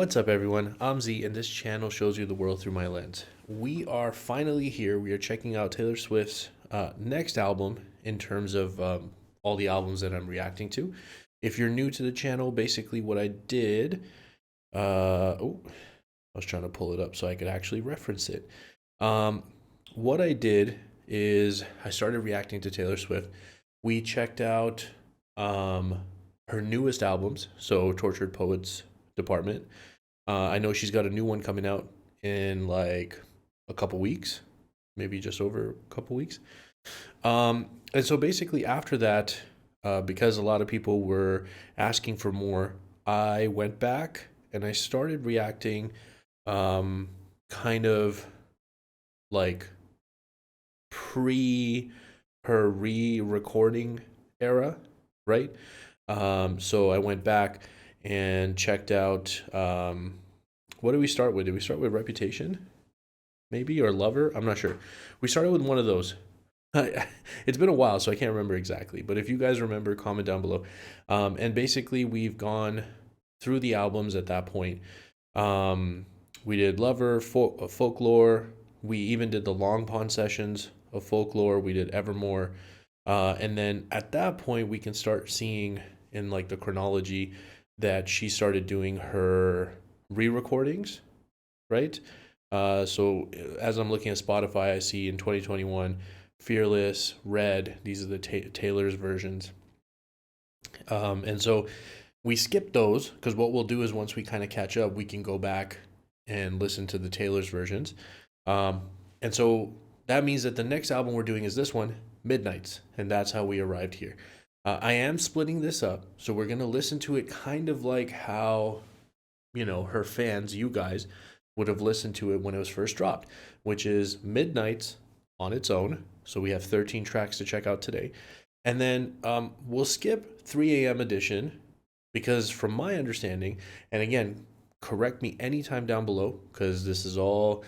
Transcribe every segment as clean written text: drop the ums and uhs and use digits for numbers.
What's up, everyone? I'm Z, and this channel shows you the world through my lens. We are finally here. We are checking out Taylor Swift's next album in terms of all the albums that I'm reacting to. If you're new to the channel, basically what I did, I was trying to pull it up so I could actually reference it. What I did is I started reacting to Taylor Swift. We checked out her newest albums, so Tortured Poets Department. I know she's got a new one coming out in like a couple weeks, maybe just over a couple weeks. And so basically after that, because a lot of people were asking for more, I went back and I started reacting kind of like pre her re-recording era, right? So I went back and checked out what did we start with? Did we start with Reputation? Maybe, or Lover? I'm not sure. We started with one of those. It's been a while, so I can't remember exactly. But if you guys remember, comment down below. And basically, we've gone through the albums at that point. We did Lover, Folklore. We even did the Long Pond sessions of Folklore. We did Evermore. And then at that point, we can start seeing in like the chronology that she started doing her re-recordings, right? So as I'm looking at Spotify, I see in 2021, Fearless, Red. These are the Taylor's versions. And so we skip those because what we'll do is once we kind of catch up, we can go back and listen to the Taylor's versions. And so that means that the next album we're doing is this one, Midnights, and that's how we arrived here. I am splitting this up, so we're going to listen to it kind of like how, her fans, you guys, would have listened to it when it was first dropped, which is Midnights on its own. So we have 13 tracks to check out today. And then we'll skip 3 a.m. edition because from my understanding, and again, correct me anytime down below because this is all,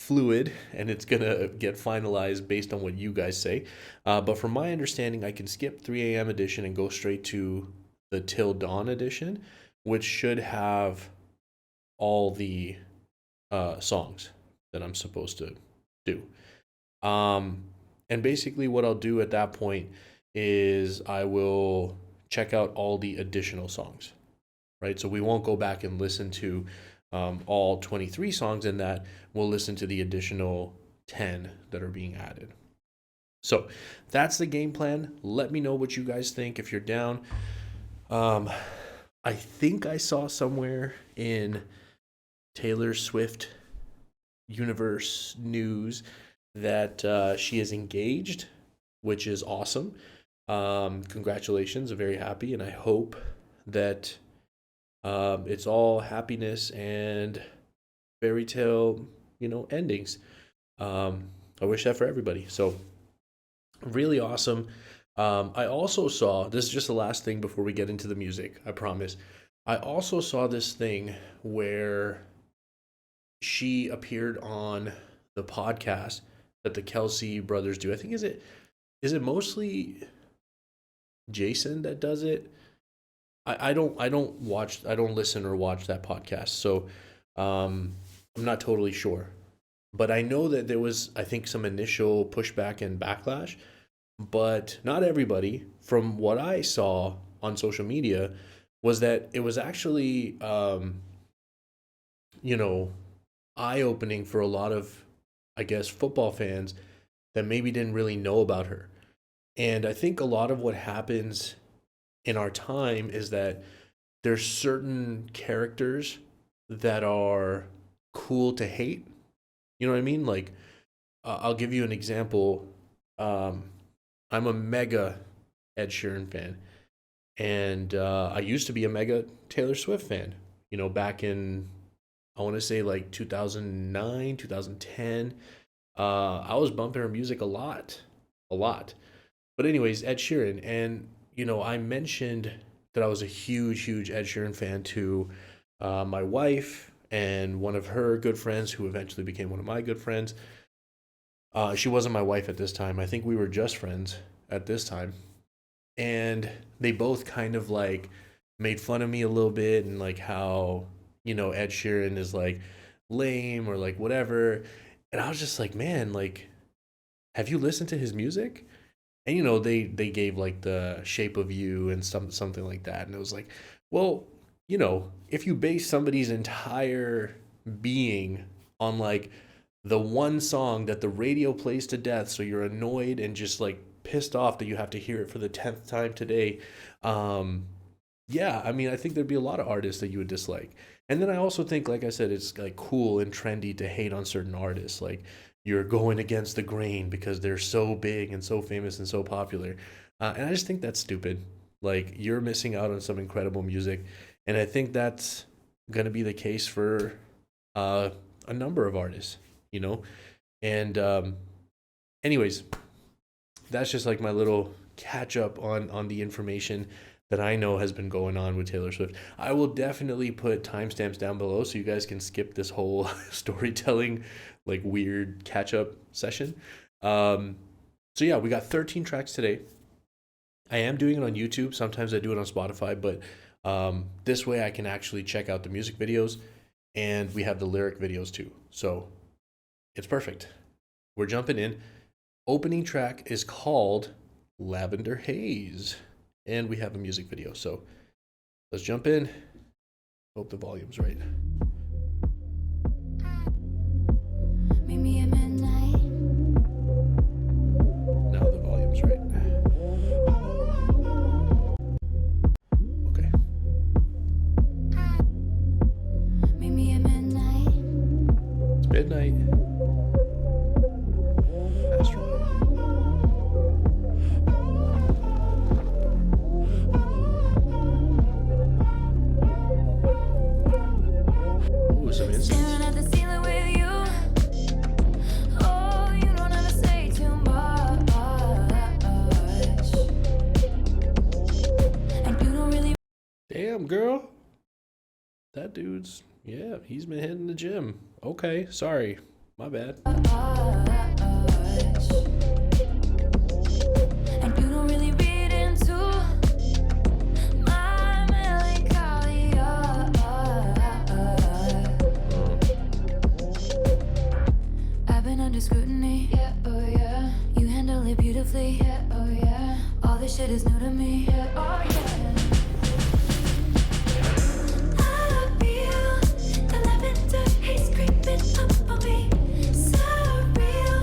fluid and it's gonna get finalized based on what you guys say. But from my understanding, I can skip 3 a.m. edition and go straight to the Till Dawn edition, which should have all the songs that I'm supposed to do. And basically, what I'll do at that point is I will check out all the additional songs, right? So we won't go back and listen to all 23 songs in that. We'll listen to the additional 10 that are being added. So that's the game plan. Let me know what you guys think if you're down. I think I saw somewhere in Taylor Swift universe news that she is engaged, which is awesome. Congratulations. I'm very happy, and I hope that it's all happiness and fairy tale, endings. I wish that for everybody. So really awesome. I also saw, this is just the last thing before we get into the music, I promise. I also saw this thing where she appeared on the podcast that the Kelsey brothers do. I think is it mostly Jason that does it? I don't listen or watch that podcast, so I'm not totally sure. But I know that there was, I think, some initial pushback and backlash, but not everybody, from what I saw on social media, was that it was actually, eye-opening for a lot of, I guess, football fans that maybe didn't really know about her. And I think a lot of what happens in our time is that there's certain characters that are cool to hate. You know what I mean? Like, I'll give you an example. I'm a mega Ed Sheeran fan, and I used to be a mega Taylor Swift fan. Back in, I want to say like 2009, 2010. I was bumping her music a lot. But anyways, Ed Sheeran, and I mentioned that I was a huge Ed Sheeran fan to my wife and one of her good friends who eventually became one of my good friends. She wasn't my wife at this time. I think we were just friends at this time. And they both kind of like made fun of me a little bit and like how you know, Ed Sheeran is like lame or like whatever. And I was just like, man, like, have you listened to his music? And you know, they gave like the Shape of You and something like that. And it was like, well, you know, if you base somebody's entire being on like the one song that the radio plays to death, so you're annoyed and just like pissed off that you have to hear it for the 10th time today. um yeah, I mean, I think there'd be a lot of artists that you would dislike. And then I also think, like I said, it's like cool and trendy to hate on certain artists. Like you're going against the grain because they're so big and so famous and so popular. And I just think that's stupid. Like you're missing out on some incredible music. And I think that's going to be the case for uh, a number of artists, you know? And anyways, that's just like my little catch up on the information that I know has been going on with Taylor Swift. I will definitely put timestamps down below so you guys can skip this whole storytelling, like weird catch up session. So yeah, we got 13 tracks today. I am doing it on YouTube. Sometimes I do it on Spotify, but this way I can actually check out the music videos, and we have the lyric videos too. So it's perfect. We're jumping in. Opening track is called Lavender Haze, and we have a music video. So let's jump in. Hope the volume's right. Meet me at midnight. Now the volume's right. Okay. Meet me at midnight. It's midnight. Mastermind. Ooh, some incense. Staring at the ceiling with you. Oh, you don't ever say too much. And you don't really. Damn, girl. That dude's, yeah, he's been hitting the gym. Okay, sorry. My bad. And you don't really read into my melancholia. I've been under scrutiny. Yeah, oh yeah. You handle it beautifully. Yeah, oh yeah. All this shit is new to me. Yeah, oh yeah. I feel the lavender haze creeping up on me. So real.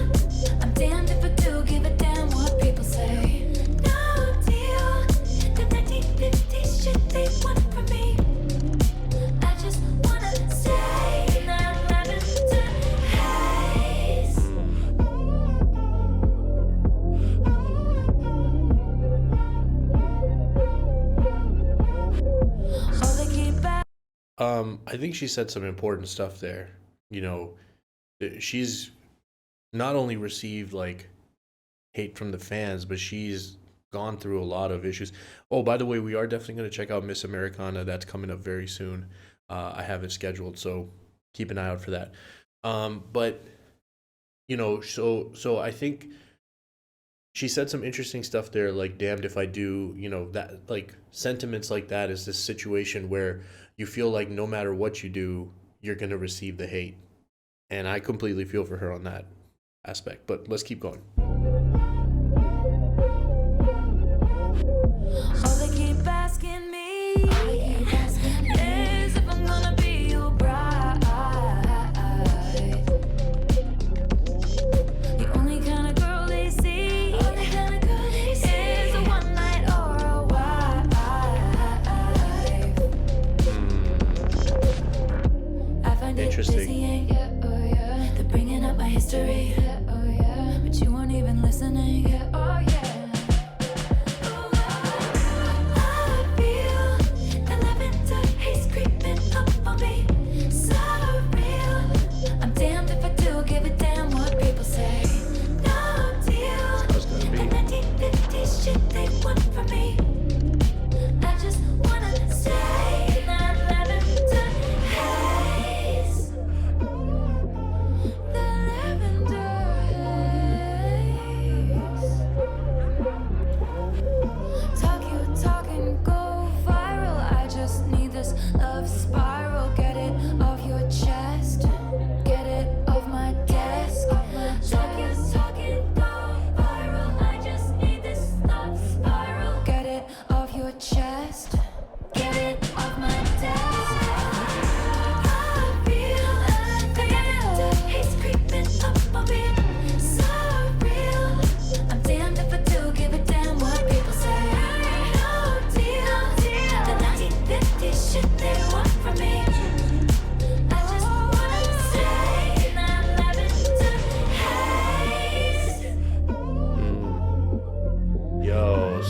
I'm damned if I do give a damn what people say. No deal. The 1950s shit they want from me. I just wanna say that lavender haze. Oh, they keep back. I think she said some important stuff there. You know, she's not only received like hate from the fans, but she's gone through a lot of issues. Oh, by the way, we are definitely going to check out Miss Americana. That's coming up very soon. I have it scheduled, so keep an eye out for that. But you know, so I think she said some interesting stuff there, like damned if I do. You know, that like sentiments like that is this situation where you feel like no matter what you do, you're going to receive the hate. And I completely feel for her on that aspect. But let's keep going. All they keep asking me is if I'm gonna be your bride. The only kind of girl they see is a one night or a wife. I find it Interesting. dizzying. Yeah, oh yeah. They're bringing up my history. Yeah, oh yeah. But you weren't even listening. Yeah, oh yeah.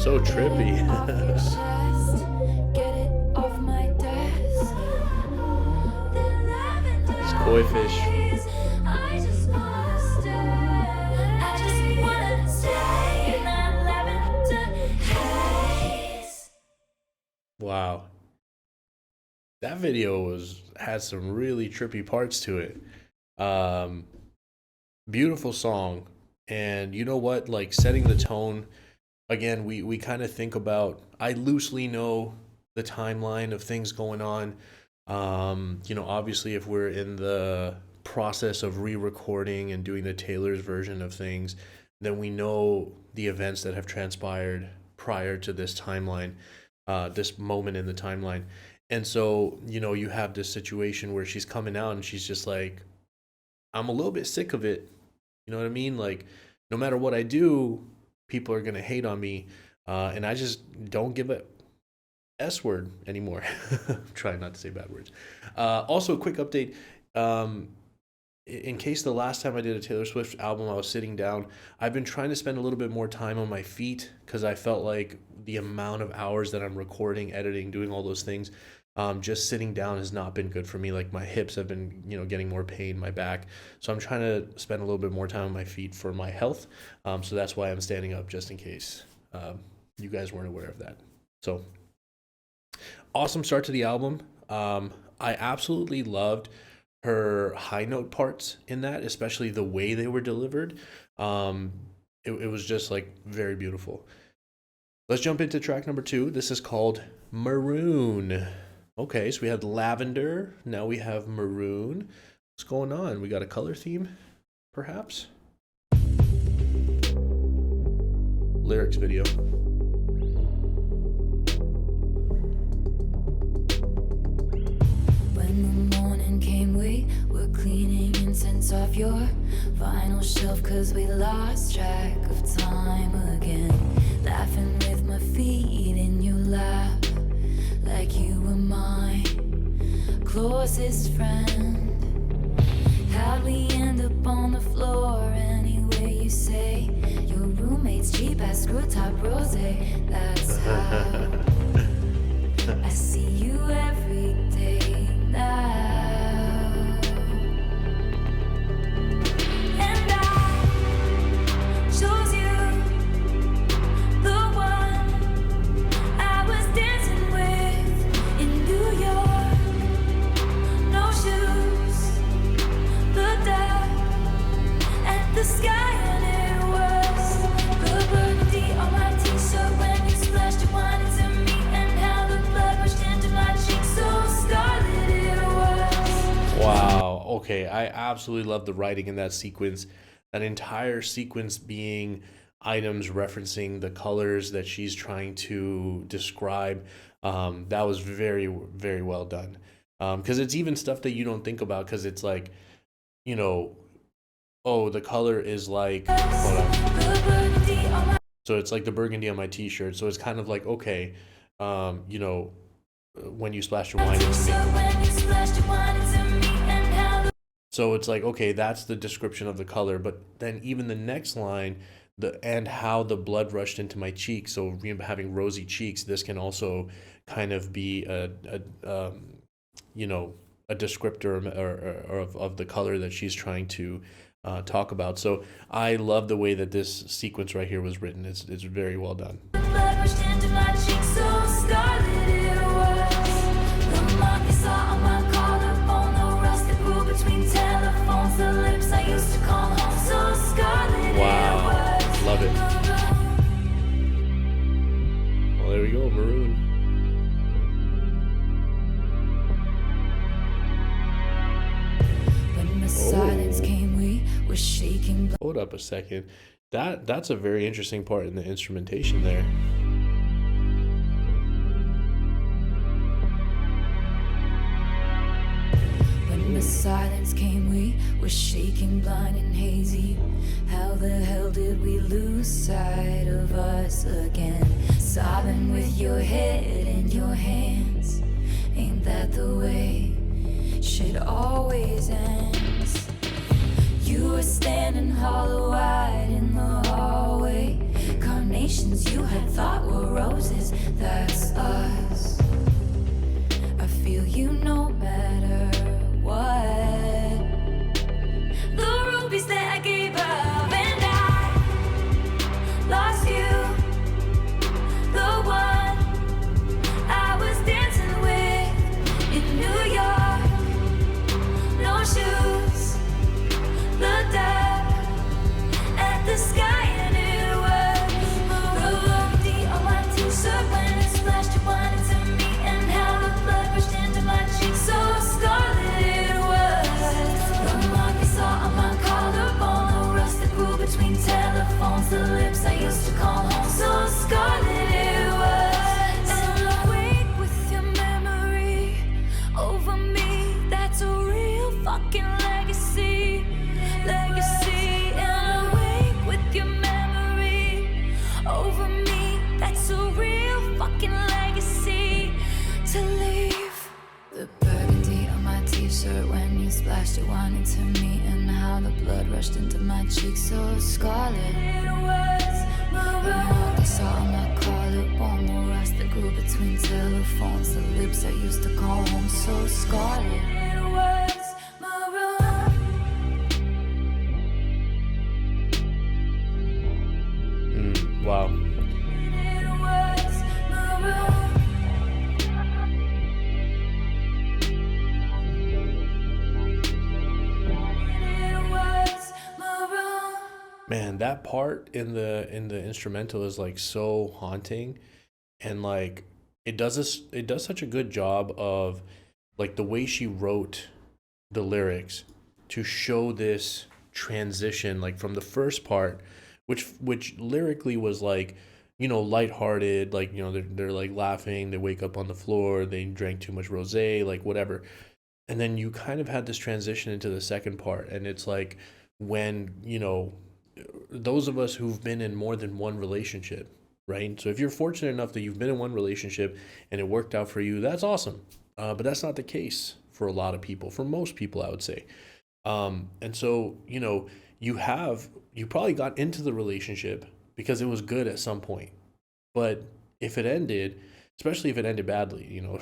So trippy. Off your chest, get it off my desk. The lavender It's koi fish. haze, I just wanna stay. I just wanna stay in that lavender haze. Wow. That video had some really trippy parts to it. Beautiful song. And you know what? Like setting the tone. Again, we kind of think about, I loosely know the timeline of things going on. Obviously if we're in the process of re-recording and doing the Taylor's version of things, then we know the events that have transpired prior to this timeline, this moment in the timeline. And so, you have this situation where she's coming out and she's just like, I'm a little bit sick of it. You know what I mean? Like, no matter what I do, people are going to hate on me. And I just don't give a S word anymore. I'm trying not to say bad words. Also, a quick update. In case the last time I did a Taylor Swift album, I was sitting down, I've been trying to spend a little bit more time on my feet because I felt like the amount of hours that I'm recording, editing, doing all those things, just sitting down has not been good for me. Like my hips have been, getting more pain, my back. So I'm trying to spend a little bit more time on my feet for my health. So that's why I'm standing up, just in case you guys weren't aware of that. So awesome start to the album. I absolutely loved her high note parts in that, especially the way they were delivered. It was just like very beautiful. Let's jump into track number 2. This is called Maroon. Okay, so we had Lavender. Now we have Maroon. What's going on? We got a color theme, perhaps? Lyrics video. When the morning came, we were cleaning incense off your vinyl shelf, 'cause we lost track of time again. Laughing with my feet in your lap, like you were my closest friend. How'd we end up on the floor anyway? You say your roommate's cheap ass screw top rosé. That's how I see you every day now. And I chose you, the one I was dancing with in New York. No shoes, the dark, and the sky, and it was the burgundy on my t-shirt when you splashed your wine into me, and how the blood rushed into my cheeks, so scarlet it was. Wow. Okay, I absolutely love the writing in that sequence. That entire sequence being items referencing the colors that she's trying to describe. That was very, very well done. Because it's even stuff that you don't think about, because it's like, oh, the color is like, hold on. The burgundy on my So it's like the burgundy on my t-shirt. So it's kind of like, okay, when you splash your wine into me. t-shirt when you splashed your wine into me, and how the So it's like, okay, that's the description of the color. But then even the next line, and how the blood rushed into my cheeks. So having rosy cheeks, this can also kind of be a descriptor or of the color that she's trying to talk about. So I love the way that this sequence right here was written. It's very well done. blood rushed into my cheeks, so scarlet it was. The mark you saw on my collarbone, the rust that grew between telephones, the lips I used to call home, so scarlet Wow. it was. Love it. Well, there we go, Maroon. When the silence came, we were shaking. Hold up a second. That's a very interesting part in the instrumentation there. When the silence came, we were shaking, blind and hazy. How the hell did we lose sight of us again? Sobbing with your head in your hands. Ain't that the way shit always ends? You were standing hollow-eyed in the hallway. Carnations you had thought were roses, that's us. I feel you no matter what. The rubies that I gave up, and I lost you. The one I was dancing with in New York. No shoes, looked up at the sky and it was the melody on my t-shirt when it splashed. You wanted to me and how the blood rushed into my cheeks. So scarlet it was. The mark I saw on my collarbone, the rust that grew between telephones, the lips I used to call home. So scarlet it was. And awake with your memory over me. That's a real fucking legacy. Legacy. And awake with your memory over me. That's a real fucking legacy to leave. The burgundy on my t-shirt when you splashed your wine into me, and how the blood rushed into my cheeks. So scarlet it was. Maroon I saw on my collarbone, the rust that grew between telephones, the lips I used to call home. So scarlet it was. Maroon. Wow. It was maroon. It was maroon. Man, that part in the instrumental is like so haunting, and like it does such a good job of like the way she wrote the lyrics to show this transition, like from the first part, which lyrically was like, you know, lighthearted, like, you know, they're like laughing, they wake up on the floor, they drank too much rosé, like whatever. And then you kind of had this transition into the second part, and it's like when, you know, those of us who've been in more than one relationship, right? So if you're fortunate enough that you've been in one relationship and it worked out for you, that's awesome. But that's not the case for a lot of people, for most people, I would say. And so, you know, you probably got into the relationship because it was good at some point. But if it ended, especially if it ended badly, you know,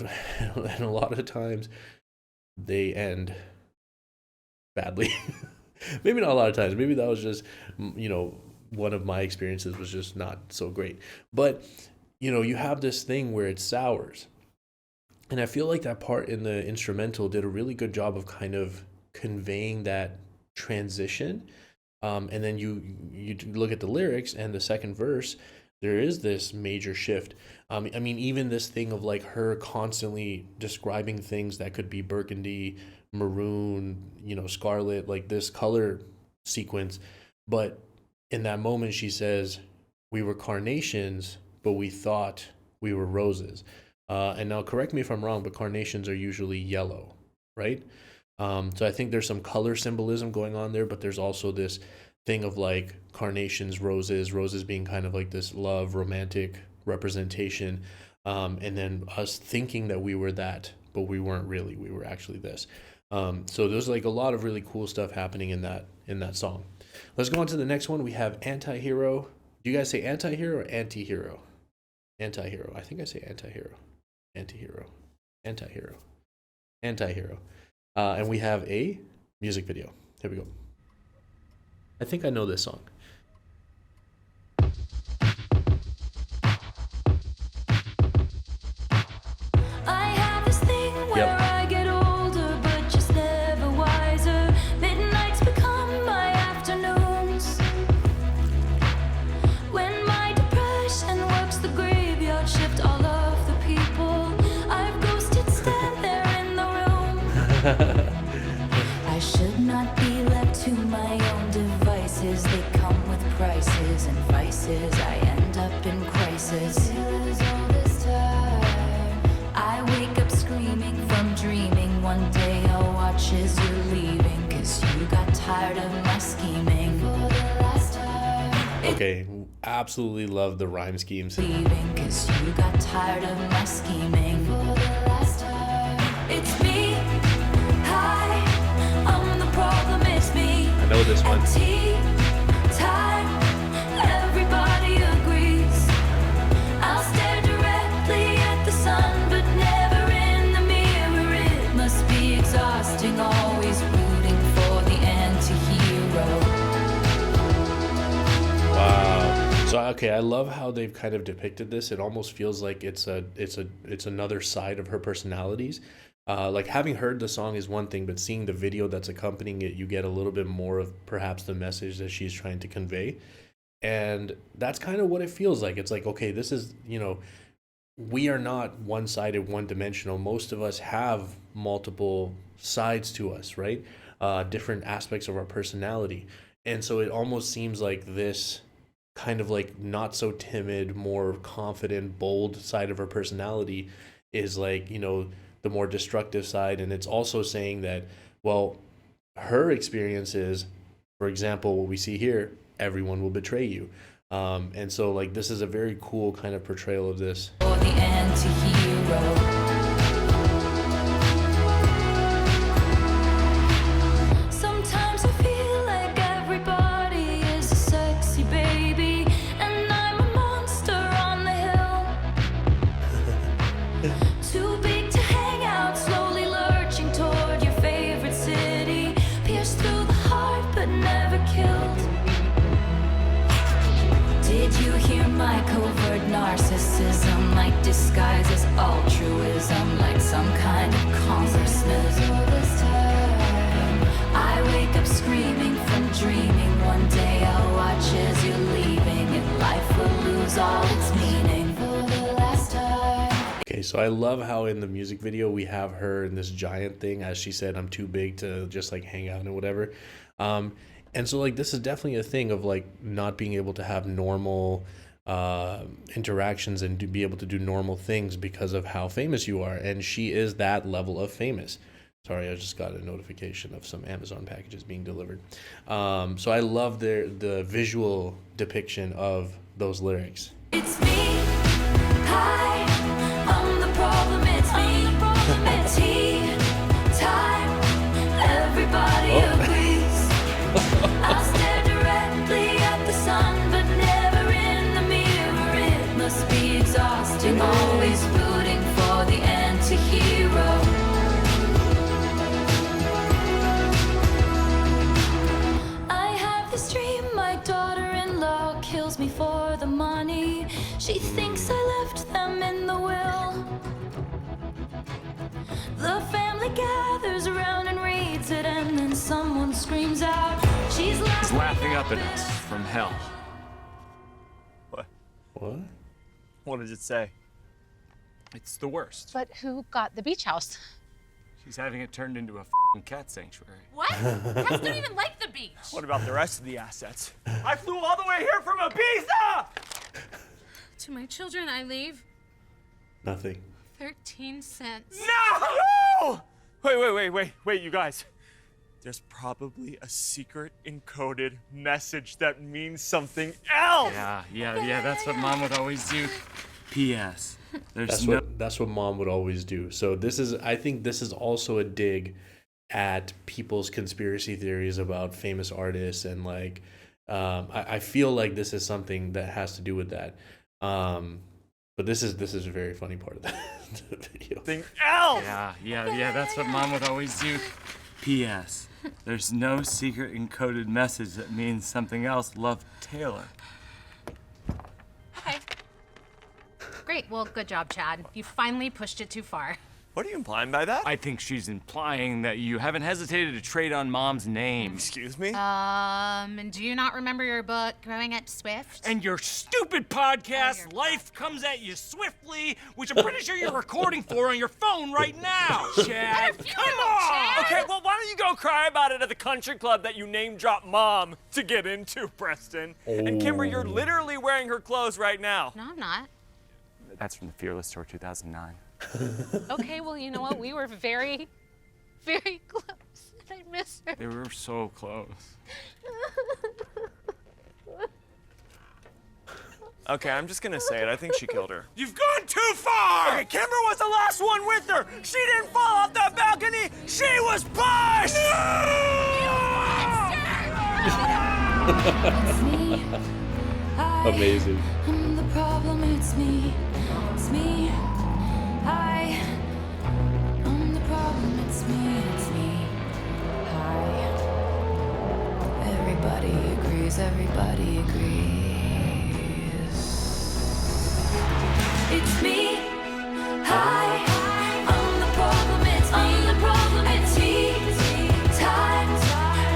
and a lot of times they end badly. Maybe not a lot of times. Maybe that was just, you know, one of my experiences was just not so great. But, you know, you have this thing where it sours. And I feel like that part in the instrumental did a really good job of kind of conveying that transition. And then you look at the lyrics and the second verse, there is this major shift. I mean, even this thing of like her constantly describing things that could be burgundy, maroon, you know, scarlet, like this color sequence. But in that moment, she says, we were carnations, but we thought we were roses. And now correct me if I'm wrong, but carnations are usually yellow, right? So I think there's some color symbolism going on there, but there's also this thing of like carnations, roses being kind of like this love, romantic representation. And then us thinking that we were that, but we weren't really, we were actually this. So there's like a lot of really cool stuff happening in that song. Let's go on to the next one. We have Anti-Hero. Do you guys say anti-hero or anti-hero? Anti-hero. I think I say anti-hero. Anti-hero. Anti-hero. Anti-hero. And we have a music video. Here we go. I think I know this song. I have this thing where I get older, but just never wiser. Midnights become my afternoons. When my depression works the graveyard shift, all of the people I've ghosted stand there in the room. I should not be left to my own devices. They come with prices and vices. I end up in crisis. All this time, I wake up screaming from dreaming. One day I'll watch as you're leaving, 'cause you got tired of my scheming. For the last time. Okay, absolutely love the rhyme schemes. Leaving, 'cause you got tired of my scheming. For the last time. It's me. Hi, I'm the problem. It's me. I know this one. At tea time, everybody agrees. I'll stare So okay, I love how they've kind of depicted this. It almost feels like it's another side of her personalities. Like having heard the song is one thing, but seeing the video that's accompanying it, you get a little bit more of perhaps the message that she's trying to convey. And that's kind of what it feels like. It's like, okay, this is, we are not one-sided, one-dimensional. Most of us have multiple sides to us, right? Different aspects of our personality. And so it almost seems like this kind of like not so timid, more confident, bold side of her personality is like, the more destructive side. And it's also saying that, well, her experiences, for example, what we see here, everyone will betray you. And so like this is a very cool kind of portrayal of this. Or the anti-hero. Sometimes I feel like everybody is a sexy baby, and I'm a monster on the hill. Too big to hang out, slowly lurching toward your favorite city, pierced through the heart but never killed. Did you hear my covert narcissism, like disguises altruism, like some kind of consciousness? All this time I wake up screaming from dreaming. One day I'll watch as you're leaving, and life will lose all its meaning for the last time. Okay, so I love how in the music video we have her in this giant thing. As she said, I'm too big to just like hang out and whatever. And so like this is definitely a thing of like not being able to have normal interactions and to be able to do normal things because of how famous you are. And she is that level of famous. Sorry, I just got a notification of some Amazon packages being delivered. So I love the visual depiction of those lyrics. It's me. Hi, I'm the problem. It's me. At tea time, everybody agrees. I stare directly at the sun, but never in the mirror. It must be exhausting, always rooting for the anti-hero. I have this dream, my daughter-in-law kills me for the money. She thinks I left them in the will. The family gathers around and reads it, and then someone screams out, she's laughing up at us from hell. What? What? What does it say? It's the worst. But who got the beach house? She's having it turned into a f***ing cat sanctuary. What? Cats don't even like the beach. What about the rest of the assets? I flew all the way here from Ibiza! To my children, I leave Nothing. 13 cents. No! Wait, you guys. There's probably a secret encoded message that means something else! Yeah, that's what Mom would always do. P.S. That's what Mom would always do. So I think this is also a dig at people's conspiracy theories about famous artists, and like I feel like this is something that has to do with that. But this is a very funny part of the video. Something else! Yeah, that's what Mom would always do. P.S. There's no secret encoded message that means something else. Love, Taylor. Okay. Great. Well, good job, Chad. You finally pushed it too far. What are you implying by that? I think she's implying that you haven't hesitated to trade on Mom's name. Excuse me? And do you not remember your book, Growing Up Swift? And your stupid podcast, Life Comes at You Swiftly, which I'm pretty sure you're recording for on your phone right now. Chad, come on! Chad. Okay, well, why don't you go cry about it at the country club that you name-dropped Mom to get into, Preston? And Kimber, you're literally wearing her clothes right now. No, I'm not. That's from the Fearless Tour 2009. Okay, well, you know what? We were very, very close. I miss her. They were so close. Okay, I'm just gonna say it. I think she killed her. You've gone too far! Okay, Kimber was the last one with her! She didn't fall off that balcony! She was pushed! It's me. Amazing. I'm the problem, it's me. It's me. I'm the problem, it's me. It's me. Everybody agrees, everybody agrees. It's me. Hi, I'm the problem. It's me. I'm the problem. It's me. Times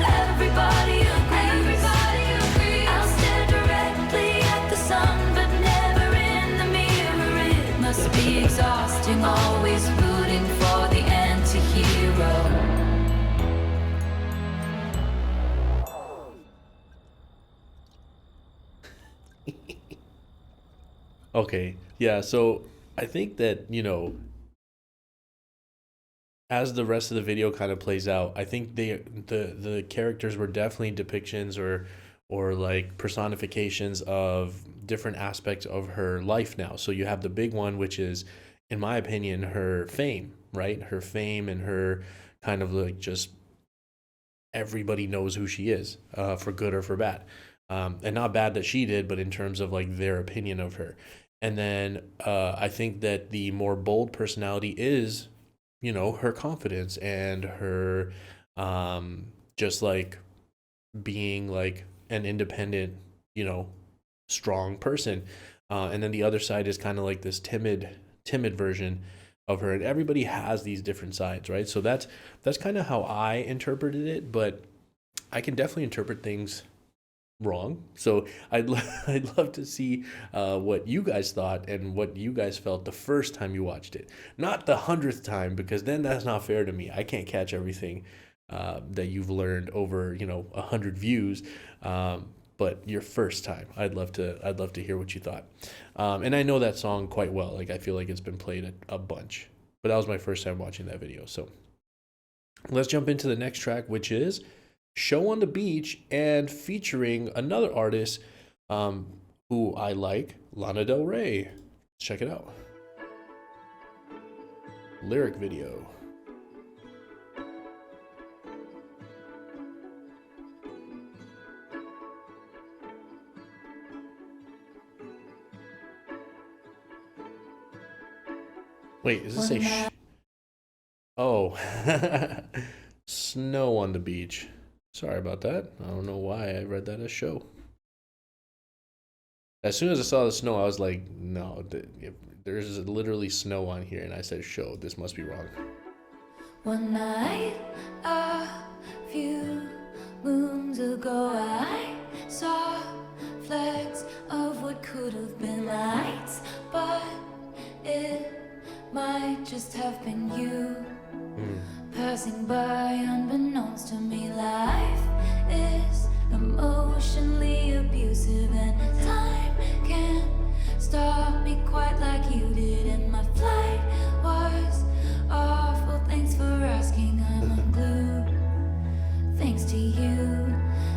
everybody agrees. I'll stare directly at the sun, but never in the mirror. It must be exhausting, always rooting for the anti-hero. Okay, yeah, so I think that, as the rest of the video kind of plays out, I think the characters were definitely depictions or like personifications of different aspects of her life now. So you have the big one, which is, in my opinion, her fame, right? Her fame and her kind of like just everybody knows who she is, for good or for bad. And not bad that she did, but in terms of like their opinion of her. And then I think that the more bold personality is, her confidence and her just like being like an independent, strong person. And then the other side is kind of like this timid version of her. And everybody has these different sides, right? So that's kind of how I interpreted it, but I can definitely interpret things wrong. So I'd love to see what you guys thought and what you guys felt the first time you watched it, not the 100th time, because then that's not fair to me. I can't catch everything that you've learned over 100 views, but your first time, I'd love to hear what you thought. And I know that song quite well. Like, I feel like it's been played a bunch, but that was my first time watching that video. So let's jump into the next track, which is Show on the Beach, and featuring another artist who I like, Lana Del Rey. Let's check it out. Lyric video. Wait, does it say oh. Snow on the Beach. Sorry about that. I don't know why I read that as show. As soon as I saw the snow, I was like, no, there's literally snow on here, and I said show. This must be wrong. One night, a few moons ago, I saw flecks of what could have been lights, but it might just have been you. Passing by unbeknownst to me, life is emotionally abusive, and time can't stop me quite like you did. And my flight was awful, thanks for asking. I'm unglued thanks to you.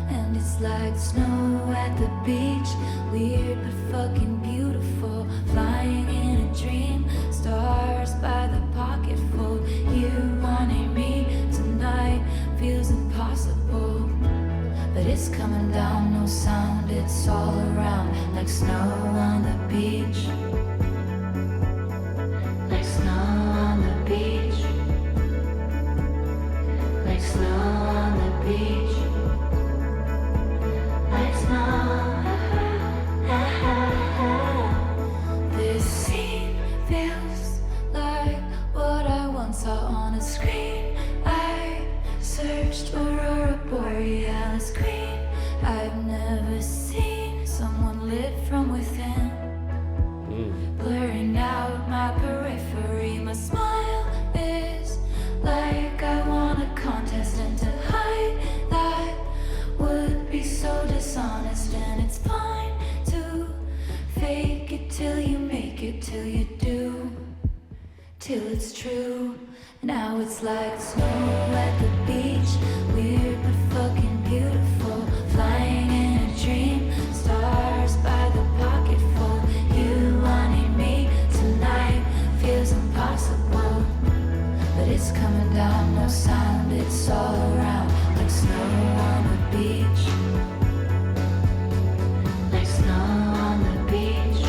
And it's like snow at the beach, weird but fucking beautiful, flying in a dream, stars by the pocketful. You wanting me tonight feels impossible, but it's coming down, no sound, it's all around, like snow on the beach, like snow on the beach, like snow on the beach, like snow. This scene feels like what I once saw on a screen. I searched Aurora Borealis green. I've never seen someone lit from within, blurring out my periphery. My smile is like I won a contest, and to hide that would be so dishonest. And it's fine to fake it till you make it, till you do, till it's true. Now it's like snow at the beach, weird but fucking beautiful, flying in a dream, stars by the pocketful. You wanting me tonight feels impossible, but it's coming down, no sound, it's all around, like snow on the beach, like snow on the beach,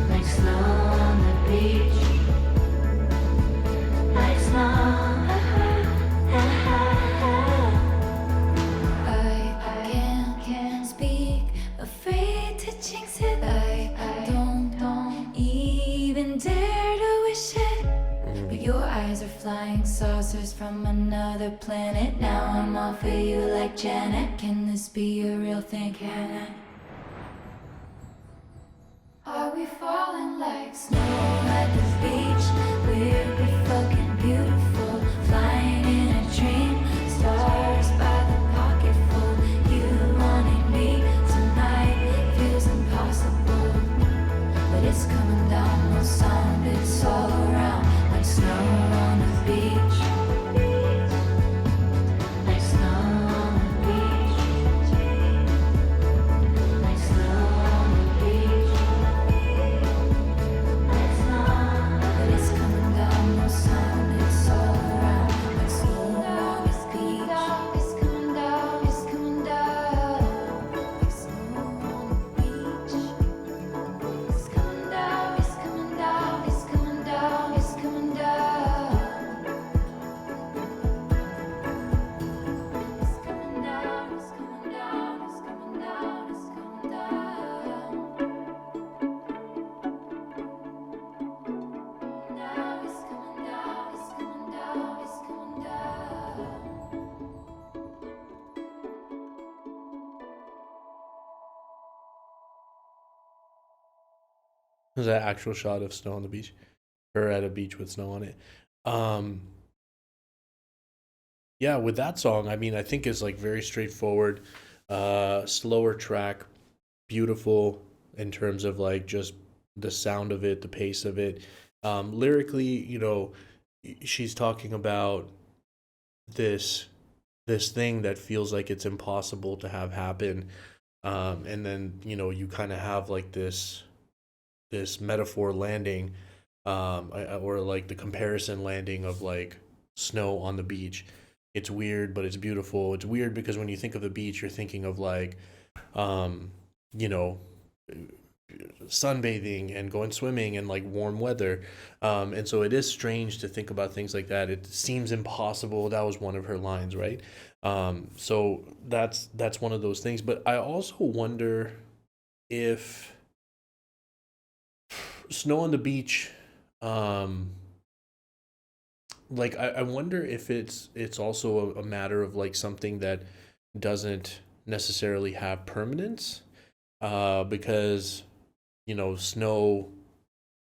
like snow on the beach, like snow. monsters from another planet. Now I'm all for you like Janet. Can this be a real thing? Can it? Are we falling like snow at the beach? Weird but fucking beautiful. Flying in a dream. Stars by the pocketful. You wanting me tonight feels impossible. But it's coming down, no sound, it's all around. Like snow on the beach. Like snow on the beach. Like snow on the beach. Like snow. But it's coming down, no sound, it's all around. Like snow on the beach. It's coming down, it's coming down. Like snow on the beach. It's coming down, it's coming down, it's coming down, it's coming down. It's coming down, it's coming down, it's coming down, it's coming down. Now it's coming down, it's coming down, it's coming down. There's an actual shot of snow on the beach, or at a beach with snow on it. Yeah, with that song, I mean, I think it's like very straightforward, slower track, beautiful in terms of like just the sound of it, the pace of it. Lyrically, you know, she's talking about this thing that feels like it's impossible to have happen, and then you kind of have like this metaphor landing, or like the comparison landing of like snow on the beach. It's weird, but it's beautiful. It's weird because when you think of the beach, you're thinking of like, sunbathing and going swimming and like warm weather. And so it is strange to think about things like that. It seems impossible. That was one of her lines, right? So that's one of those things. But I also wonder if snow on the beach, like I wonder if it's also a matter of like something that doesn't necessarily have permanence, because snow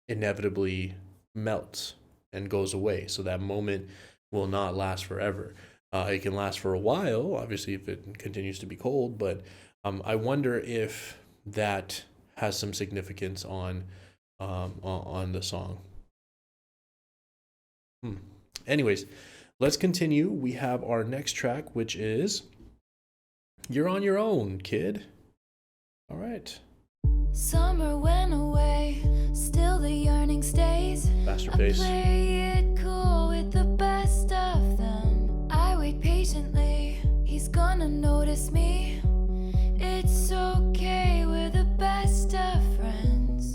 inevitably melts and goes away, so that moment will not last forever. It can last for a while, obviously, if it continues to be cold, but I wonder if that has some significance on the song. Anyways, let's continue. We have our next track, which is You're on Your Own, Kid. All right. Summer went away, still the yearning stays. Masterpiece. I play it cool with the best of them. I wait patiently, he's gonna notice me. It's okay, we're the best of friends.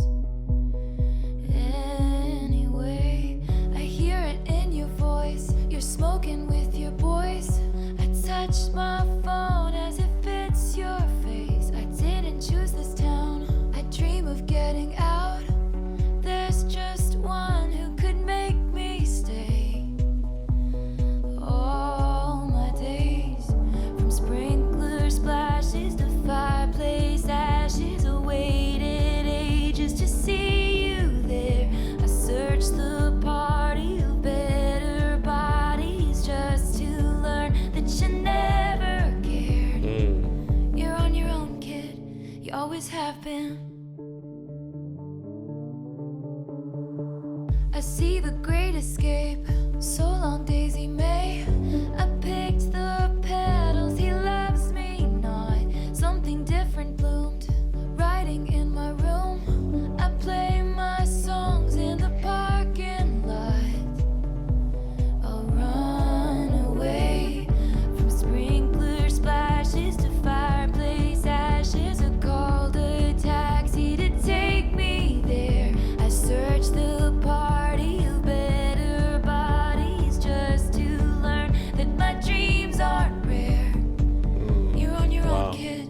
Anyway, I hear it in your voice. You're smoking with your boys. I touch my phone as if it's your face. I didn't choose this town. I dream of getting out. There's just one who could make me stay. All my days, from sprinkler splashes to fireplace ashes, awaited ages to see you there. I searched the party of better bodies just to learn that you never cared. You're on your own, kid. You always have been. I see the great escape. So long, Daisy May. I picked the petals. He loves me not. Something different bloomed. Writing in my room. I play my songs in the parking lot. I'll run away from sprinkler splashes to fireplace ashes. I called a taxi to take me there. I searched the party of better bodies just to learn that my dreams aren't rare. You're on your Wow. own, kid.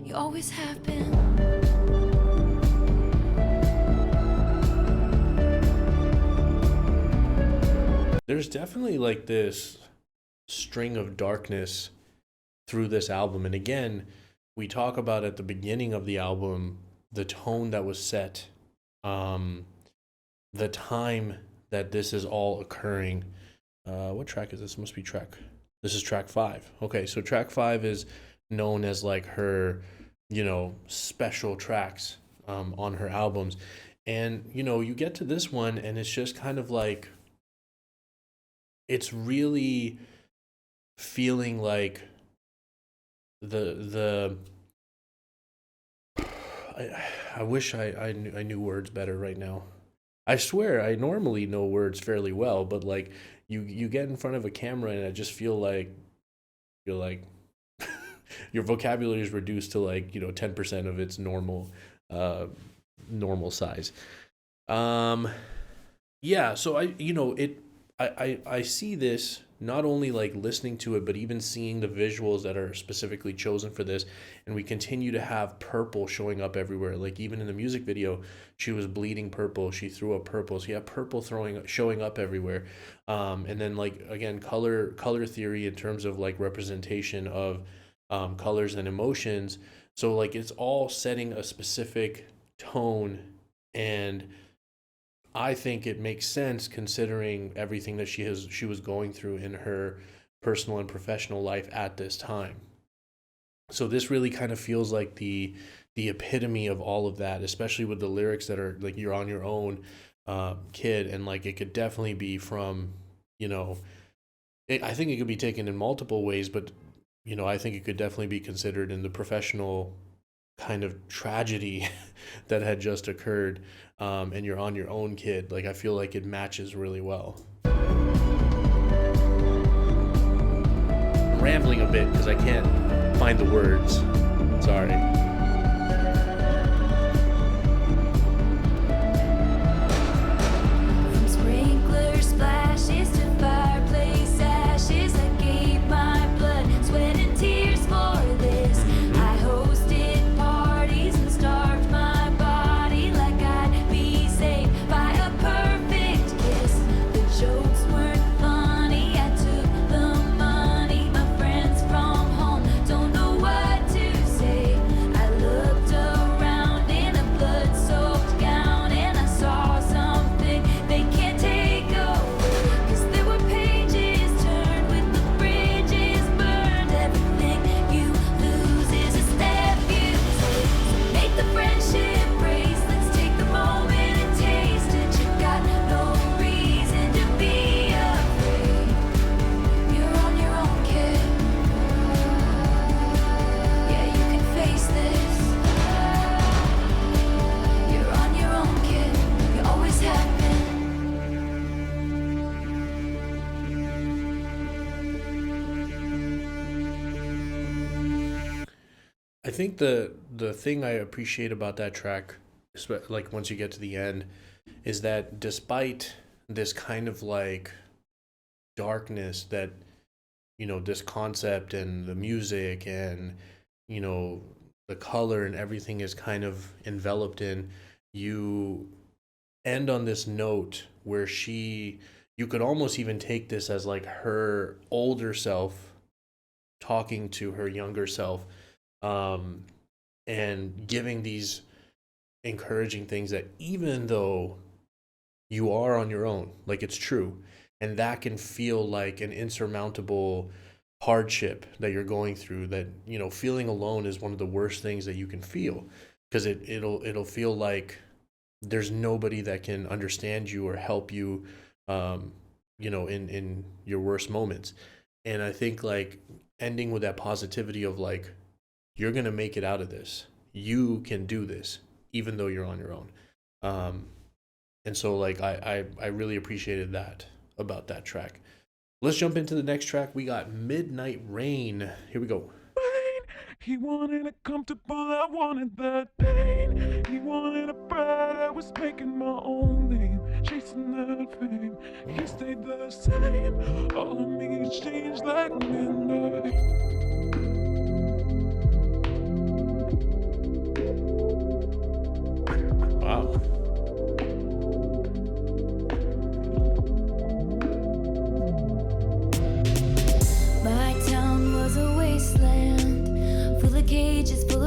You always have been. there's definitely like this string of darkness through this album. And again, we talk about at the beginning of the album the tone that was set, the time that this is all occurring. What track is this? Must be track. This is track 5. Okay, so track 5 is known as like her, special tracks on her albums. And, you get to this one and it's just kind of like, it's really feeling like I wish I knew words better right now. I swear I normally know words fairly well, but like you get in front of a camera and I just feel like you're like your vocabulary is reduced to like 10% of its normal size. Yeah, so I see this not only like listening to it, but even seeing the visuals that are specifically chosen for this. And we continue to have purple showing up everywhere. Like even in the music video, she was bleeding purple. She threw up purple. So you have purple showing up everywhere. And then like, again, color theory in terms of like representation of colors and emotions. So like it's all setting a specific tone, and I think it makes sense considering everything that she was going through in her personal and professional life at this time. So this really kind of feels like the epitome of all of that, especially with the lyrics that are like, you're on your own, kid. And like, it could definitely be from, I think it could be taken in multiple ways, but, I think it could definitely be considered in the professional kind of tragedy that had just occurred, and you're on your own, kid. Like, I feel like it matches really well. I'm rambling a bit because I can't find the words. Sorry. From sprinkler splashes to fireplace ashes, I gave my blood, sweat, and tears for this. I hosted parties and starved my body like I'd be saved by a perfect kiss. The jokes weren't funny, I took the money. My friends from home don't know what to say. I looked around in a blood-soaked gown and I saw something they can't take away. 'Cause there were pages turned with the bridges burned. Everything you lose is a step you take. So make the friendship race. Let's take the moment and taste it. You got no reason to be afraid. You're on your own, kid. Yeah, you can face this. You're on your own, kid. You always have been. I think the thing I appreciate about that track, like once you get to the end, is that despite this kind of like darkness that this concept and the music and the color and everything is kind of enveloped in, you end on this note where you could almost even take this as like her older self talking to her younger self, and giving these encouraging things that even though you are on your own, like it's true, and that can feel like an insurmountable hardship that you're going through, that feeling alone is one of the worst things that you can feel, because it'll feel like there's nobody that can understand you or help you, in your worst moments. And I think like ending with that positivity of like, you're going to make it out of this. You can do this, even though you're on your own. And so like, I really appreciated that about that track. Let's jump into the next track. We got Midnight Rain. Here we go. He wanted it comfortable, I wanted that pain. He wanted a bride, I was making my own name, chasing that fame. He stayed the same, all of me changed like midnight. Wow.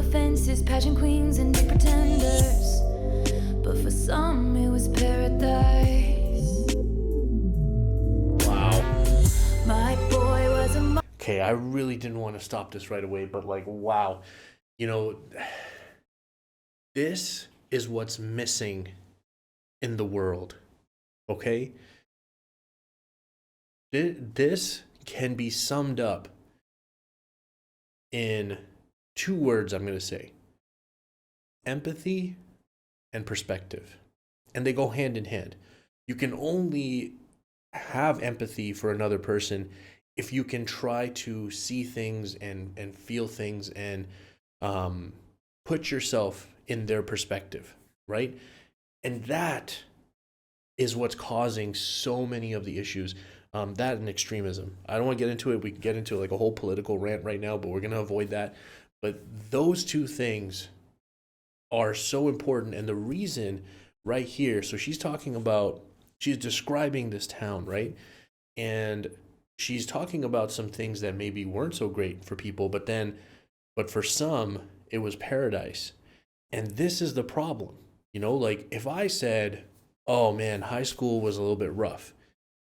fences, pageant queens and big pretenders. But for some, it was paradise. Wow. My boy was a Okay, I really didn't want to stop this right away, but like, wow. You know, this is what's missing in the world. Okay? This can be summed up in 2 words, I'm going to say: empathy and perspective. And they go hand in hand. You can only have empathy for another person if you can try to see things and feel things and put yourself in their perspective, right? And that is what's causing so many of the issues. That and extremism. I don't want to get into it. We can get into like a whole political rant right now, but we're going to avoid that. But those 2 things are so important. And the reason right here, so she's describing this town, right? And she's talking about some things that maybe weren't so great for people, but for some, it was paradise. And this is the problem. You know, like if I said, oh man, high school was a little bit rough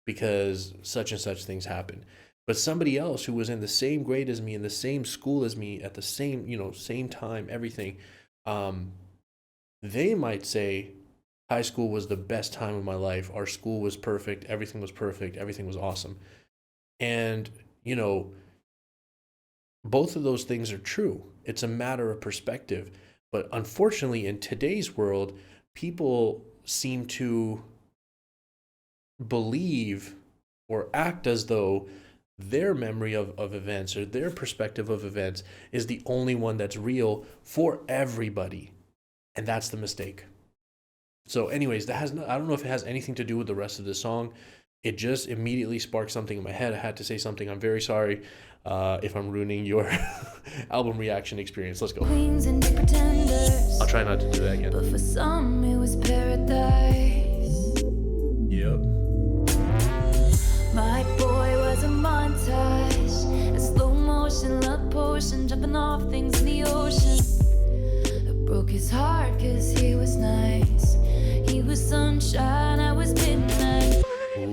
because such and such things happened. But somebody else who was in the same grade as me, in the same school as me, at the same, same time, everything, they might say, high school was the best time of my life. Our school was perfect. Everything was perfect. Everything was awesome. And, both of those things are true. It's a matter of perspective. But unfortunately, in today's world, people seem to believe or act as though their memory of events or their perspective of events is the only one that's real for everybody. And that's the mistake. So anyways, I don't know if it has anything to do with the rest of the song. It just immediately sparked something in my head. I had to say something. I'm very sorry if I'm ruining your album reaction experience. Let's go. queens and big pretenders. I'll try not to do that again. But for some, it was paradise. Yep. My boy was a montage, a slow motion love potion, jumping off things in the ocean. It broke his heart cause he was nice. He was sunshine, I was midnight. He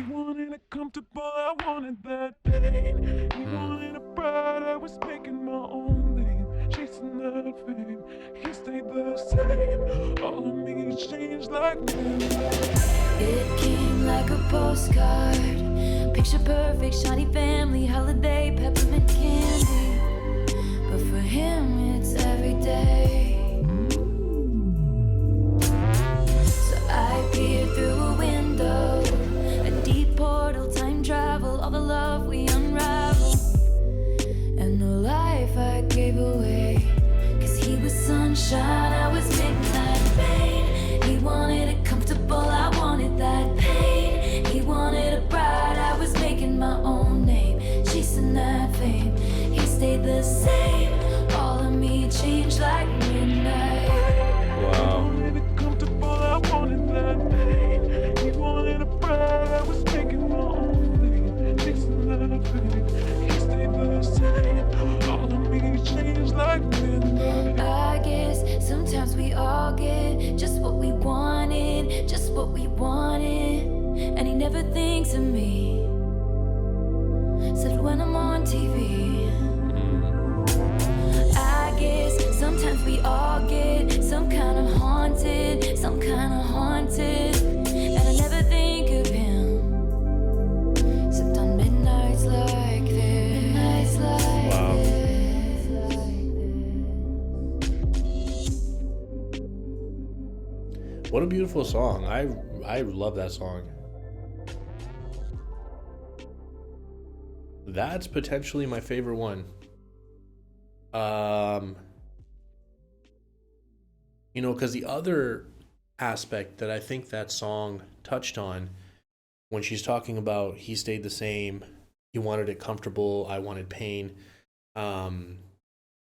wanted it comfortable, I wanted that pain. He wanted a bride, I was making my own name, chasing that fame. He stayed the same, all of me changed like midnight. It came like a postcard, picture perfect, shiny family, holiday, peppermint candy. But for him, it's every day. So I peer through a window, a deep portal, time travel, all the love we unravel, and the life I gave away. Cause he was sunshine, I was midnight pain. He wanted it comfortable, I wanted that pain. He wanted a bride, I was making my own name, chasing that fame. He stayed the same, all of me changed like midnight. Wow. Wanted it comfortable, I wanted that pain. He wanted a bride, I was making my own name, chasing that fame. He stayed the same, all of me changed like midnight. I guess sometimes we all get just what we wanted, just what we wanted. And he never thinks of me, except when I'm on TV. I guess sometimes we all get some kind of haunted, and I never think of him, except on midnights like this. Midnights like Wow. this. What a beautiful song. I love that song. That's potentially my favorite one. Because the other aspect that I think that song touched on, when she's talking about he stayed the same, he wanted it comfortable, I wanted pain, and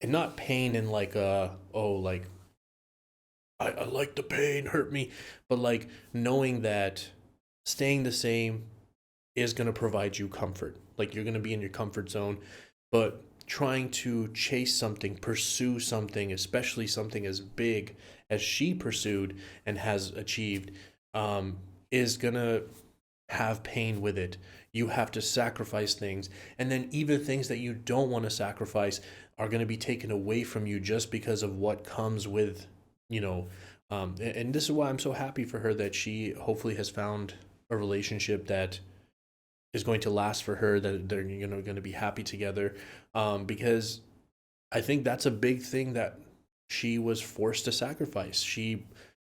not pain in like I like the pain, hurt me, but like knowing that staying the same is going to provide you comfort. Like you're going to be in your comfort zone, but trying to chase something, pursue something, especially something as big as she pursued and has achieved, is gonna have pain with it. You have to sacrifice things, and then even things that you don't want to sacrifice are going to be taken away from you just because of what comes with, and this is why I'm so happy for her that she hopefully has found a relationship that is going to last for her, that they're going to be happy together, because I think that's a big thing that she was forced to sacrifice.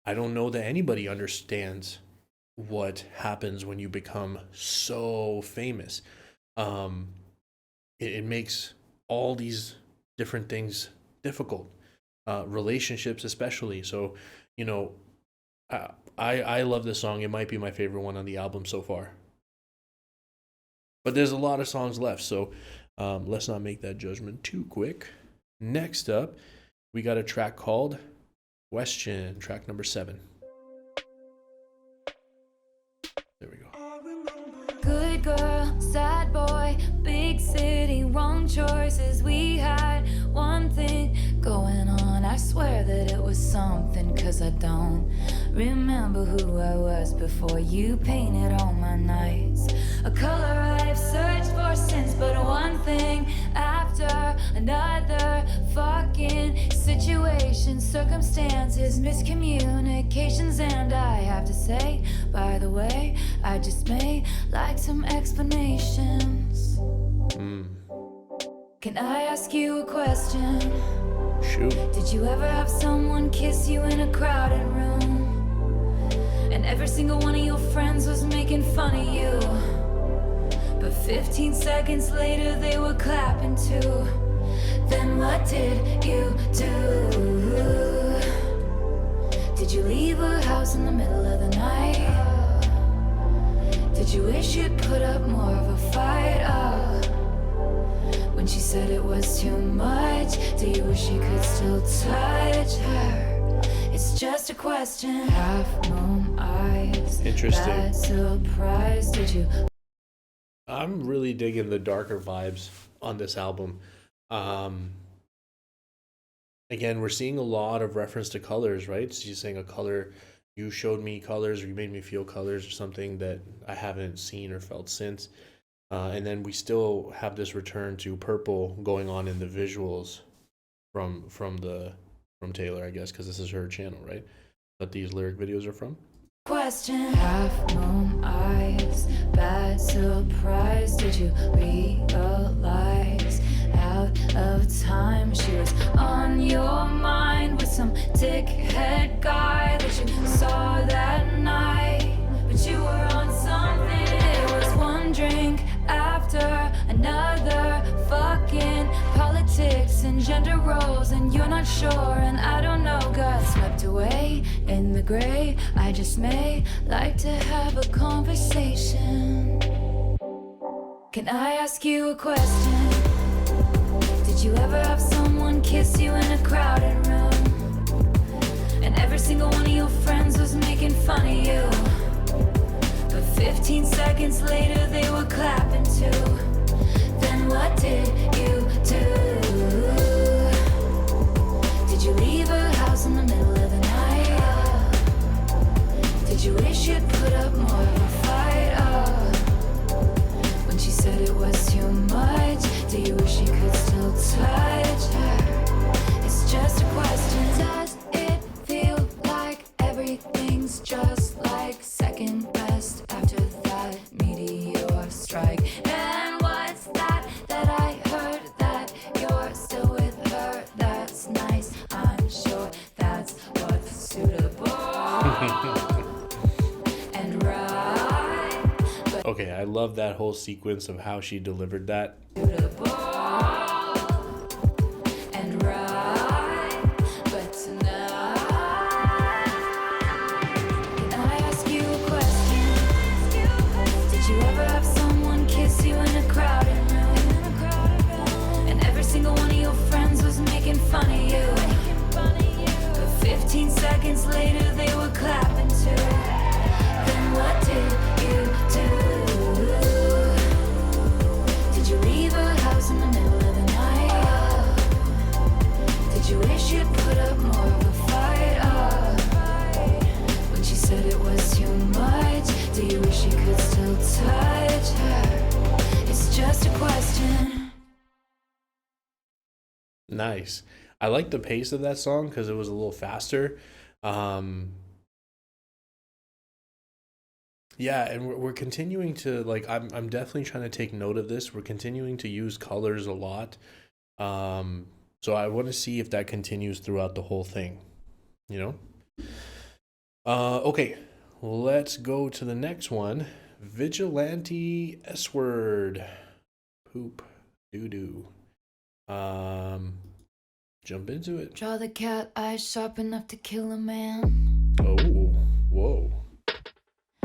I don't know that anybody understands what happens when you become so famous. It makes all these different things difficult, relationships especially. So, I love this song. It might be my favorite one on the album so far. But there's a lot of songs left, so let's not make that judgment too quick. Next up, we got a track called Question, track number 7. There we go. Good girl, sad boy, big city, wrong choices. We had one thing going on. I swear that it was something, 'cause I don't remember who I was before you painted all my nights. A color I've searched for since, but one thing after another. Fucking situations, circumstances, miscommunications, and I have to say, by the way, I just may like some explanations. Can I ask you a question? Shoot. Did you ever have someone kiss you in a crowded room? And every single one of your friends was making fun of you. But 15 seconds later they were clapping too. Then what did you do? Did you leave her house in the middle of the night? Did you wish you'd put up more of a fight? When she said it was too much, do you wish you could still touch her? It's just a question. Half moon eyes. Interesting. That surprise, did you? I'm really digging the darker vibes on this album. Again, we're seeing a lot of reference to colors, right? She's saying a color, you showed me colors, or you made me feel colors, or something that I haven't seen or felt since. And then we still have this return to purple going on in the visuals from Taylor, I guess, because this is her channel, right? That these lyric videos are from. Question. Half moon eyes, bad surprise. Did you realize out of time she was on your mind with some dickhead guy that you saw that night? But you were on something. It was one drink after another, fucking politics and gender roles, and you're not sure, and I don't know, got swept away in the gray. I just may like to have a conversation. Can I ask you a question? Did you ever have someone kiss you in a crowded room? And every single one of your friends was making fun of you. But 15 seconds later they were clapping too. Then what did you do? Did you leave her house in the middle of the night? Did you wish you'd put up more of a fight? When she said it was too much, do you wish you could still touch her? It's just a question. Does it feel like everything's just like second best after that meteor strike? And what's that I heard, that you're still with her? That's nice, I'm sure that's what's suitable and right. But Okay, I love that whole sequence of how she delivered that. suitable and right. But tonight, can I ask you a question? Did you ever have someone kiss you in a crowded room? And every single one of your friends was making fun of you. But 15 seconds later they were clapping too. Then what did you do? Did you leave her wish you'd put up more of a fight. When she said it was too much, do you wish you could still touch her? It's just a question. Nice. I like the pace of that song because it was a little faster. Yeah, and we're continuing to like I'm definitely trying to take note of this. We're continuing to use colors a lot. So I want to see if that continues throughout the whole thing, you know? Okay, let's go to the next one. Vigilante S-word. Poop. Doo-doo. Jump into it. Draw the cat eyes sharp enough to kill a man. Oh, whoa.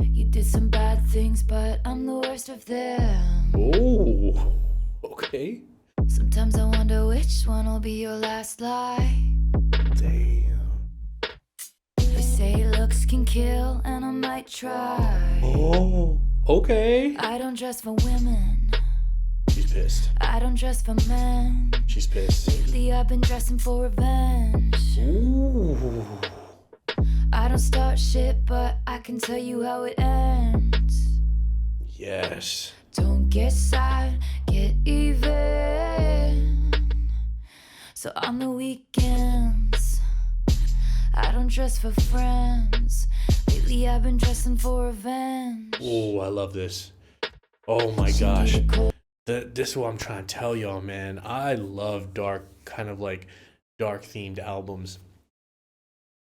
You did some bad things, but I'm the worst of them. Oh, okay. Sometimes I wonder which one will be your last lie. Damn. They say looks can kill, and I might try. Oh, okay. I don't dress for women. She's pissed. I don't dress for men. She's pissed. Lately I've been dressing for revenge. Ooh. I don't start shit, but I can tell you how it ends. Yes. Don't get sad, get even. So on the weekends, I don't dress for friends. Lately I've been dressing for revenge. Oh, I love this. Oh my gosh. This is what I'm trying to tell y'all, man. I love dark, kind of like dark themed albums.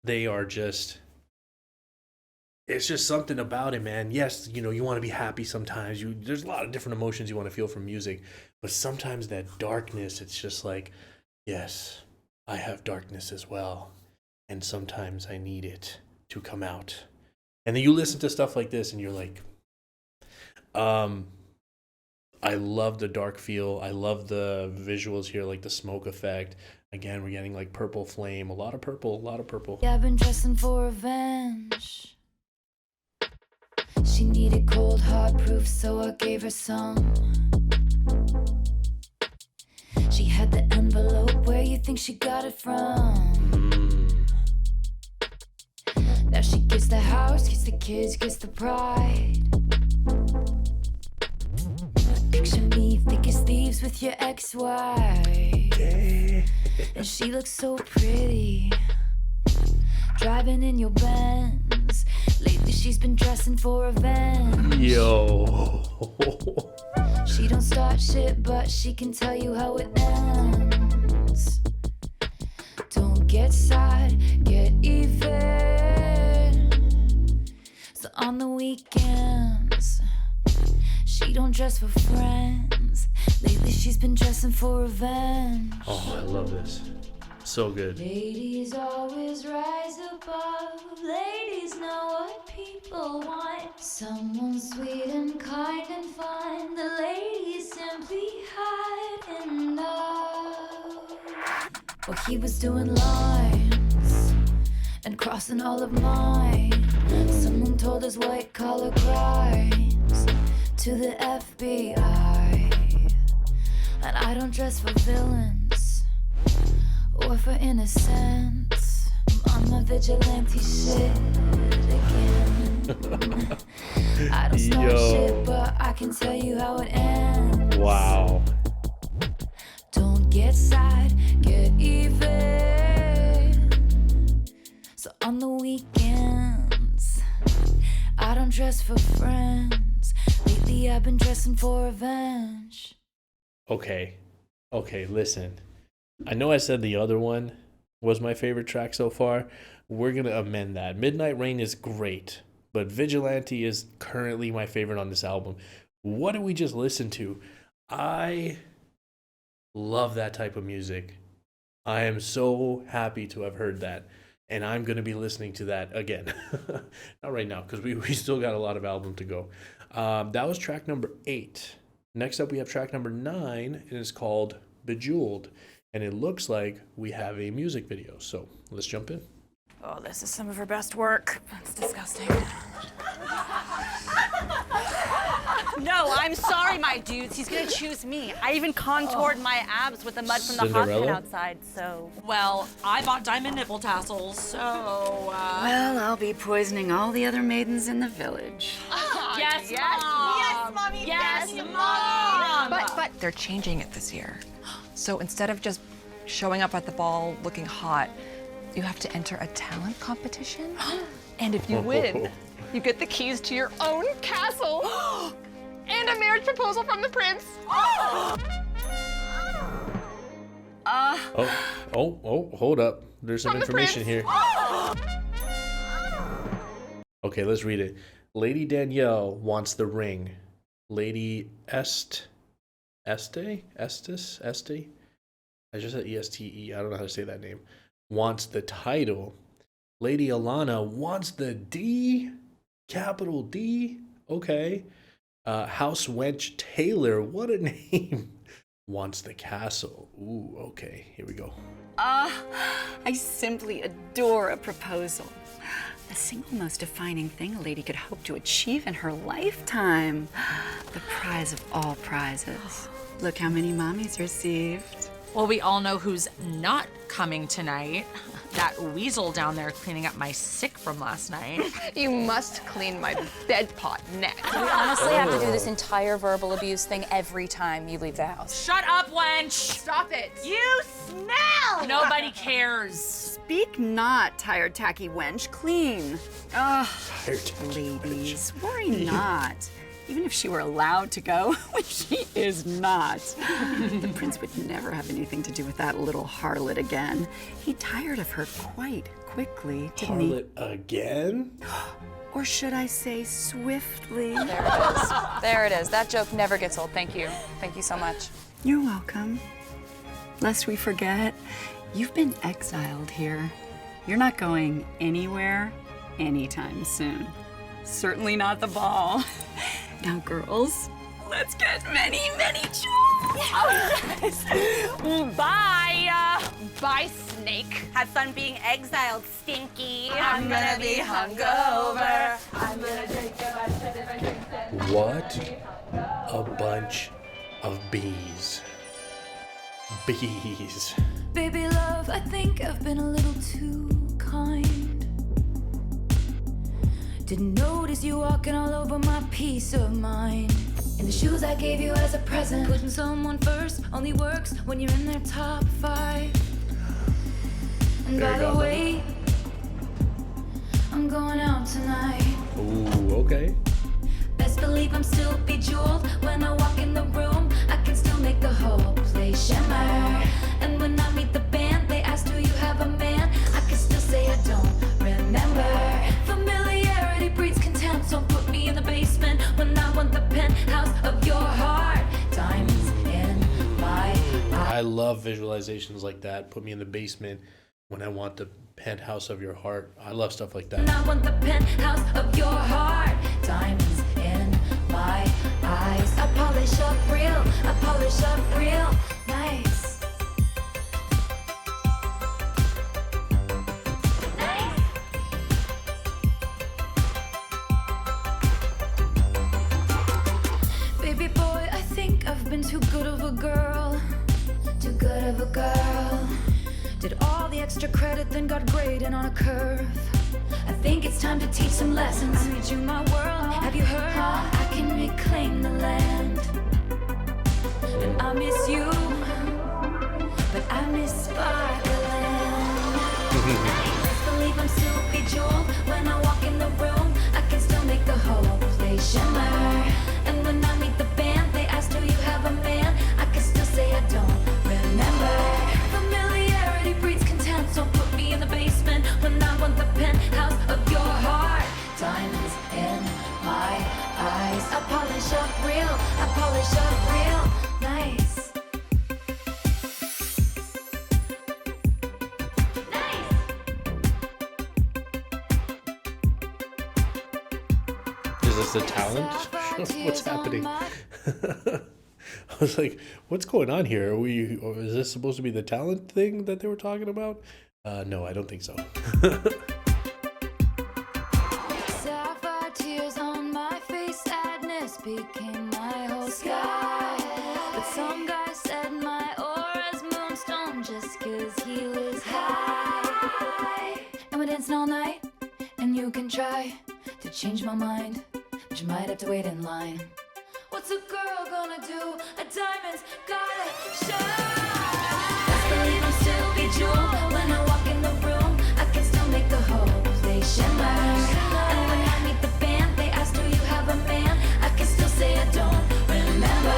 They are just, it's just something about it, man. Yes, you know, you want to be happy sometimes. There's a lot of different emotions you want to feel from music, but sometimes that darkness, it's just like, yes, I have darkness as well, and sometimes I need it to come out. And then you listen to stuff like this, and you're like, I love the dark feel. I love the visuals here, like the smoke effect. Again, we're getting like purple flame, a lot of purple. Yeah, I've been dressing for revenge. She needed cold hard proof, so I gave her some. She had the envelope, where you think she got it from? Now she gets the house, gets the kids, gets the pride. Picture me thick as thieves with your ex-wife. And she looks so pretty, driving in your Benz. Lately she's been dressing for revenge. Yo. She don't start shit, but she can tell you how it ends. Don't get sad, get even. So on the weekends, she don't dress for friends. Lately she's been dressing for revenge. Oh, I love this. So good. Ladies always rise above. Ladies know what people want. Someone sweet and kind and fun. The ladies simply hide in love. Well, he was doing lines and crossing all of mine. Someone told his white collar crimes to the FBI. And I don't dress for villains or for innocence. I'm on the vigilante shit again. I don't start shit, but I can tell you how it ends. Wow. Don't get sad, get even. So on the weekends, I don't dress for friends. Lately I've been dressing for revenge. Okay, listen. I know I said the other one was my favorite track so far. We're going to amend that. Midnight Rain is great, but Vigilante is currently my favorite on this album. What did we just listen to? I love that type of music. I am so happy to have heard that, and I'm going to be listening to that again. Not right now, because we still got a lot of album to go. That was track number 8. Next up, we have track number 9, and it's called Bejeweled. And it looks like we have a music video. So let's jump in. Oh, this is some of her best work. That's disgusting. No, I'm sorry, my dudes. He's gonna choose me. I even contoured my abs with the mud from the hot Cinderella? pit outside, so. Well, I bought diamond nipple tassels, so, Well, I'll be poisoning all the other maidens in the village. Yes, Mom. Yes, Mommy. Yes, Mom. But they're changing it this year. So instead of just showing up at the ball looking hot, you have to enter a talent competition. And if you win, you get the keys to your own castle and a marriage proposal from the prince. Hold up. There's some From the information prince. here. Okay, let's read it. Lady Danielle wants the ring. Lady Este? I just said ESTE. I don't know how to say that name. Wants the title. Lady Alana wants the D. Capital D. Okay. House Wench Taylor. What a name. Wants the castle. Ooh, okay. Here we go. I simply adore a proposal. The single most defining thing a lady could hope to achieve in her lifetime. The prize of all prizes. Look how many mommies received. well, we all know who's not coming tonight. That weasel down there cleaning up my sick from last night. You must clean my bed pot next. We honestly have to do this entire verbal abuse thing every time you leave the house. Shut up, wench! Stop it. You smell! Nobody cares. Speak not, tired, tacky wench. Clean. Ugh, Tired, tacky ladies, worry not. Even if she were allowed to go, which she is not, the prince would never have anything to do with that little harlot again. He tired of her quite quickly, didn't he? Harlot again? Or should I say swiftly? There it is. There it is. That joke never gets old. Thank you. Thank you so much. You're welcome. Lest we forget, you've been exiled here. You're not going anywhere anytime soon. Certainly not the ball. Now, girls, let's get many, many chores. Bye. Bye, snake. Have fun being exiled, Stinky. I'm gonna be hungover. What a bunch of bees. Bees. Baby love, I think I've been a little too kind. Didn't notice you walking all over my peace of mind. In the shoes I gave you as a present. Putting someone first only works when you're in their top 5. And There by you the go. way, I'm going out tonight. Ooh, okay. Best believe I'm still bejeweled. When I walk in the room, I can still make the whole place shimmer. And when I meet the band, they ask, do you have a man? I can still say I don't remember. Familiarity breeds contempt, so put me in the basement when I want the penthouse of your heart. Diamonds in my eyes. I love visualizations like that. Put me in the basement when I want the penthouse of your heart. I love stuff like And that. I want the penthouse of your heart. Diamonds in my eyes. I polish up real. I polish up real nice. Baby boy, I think I've been too good of a girl. Too good of a girl. Did all the extra credit, then got graded on a curve. I think it's time to teach some lessons. I made you my world. Have you heard? I can reclaim the land. And I miss you, but I miss Sparkland. Best believe I'm still bejeweled. When I walk in the room, I can still make the whole place shimmer. And when I meet the band, they ask, do you have a man? I can still say I don't remember. Familiarity breeds contempt, so put me in the basement when I want the penthouse of your heart. Diamonds in my eyes. I polish up real. I polish up real nice. Is this the talent? What's happening? I was like, what's going on here? Or is this supposed to be the talent thing that they were talking about? No, I don't think so. Sapphire tears on my face, sadness became all night, and you can try to change my mind, but you might have to wait in line. What's a girl gonna do? A diamond's gotta shine. Best believe I'm still bejeweled. When I walk in the room, I can still make the hoes they shimmer. And when I meet the band, they ask, do you have a man? I can still say I don't remember.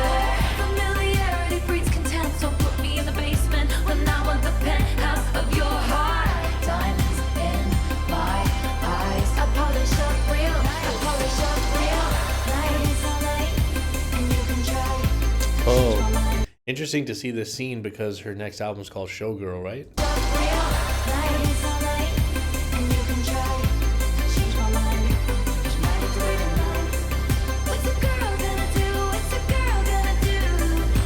Familiarity breeds contempt, so put me in the basement when I want the penthouse of your heart. Diamonds in my eyes. I polish up real. I polish up real. Nights all night, and you can try. Oh, interesting to see this scene because her next album is called Showgirl, right? Nights all night, and you can try to change my mind, but you might have to wait in line. What's a girl gonna do? What's a girl gonna do?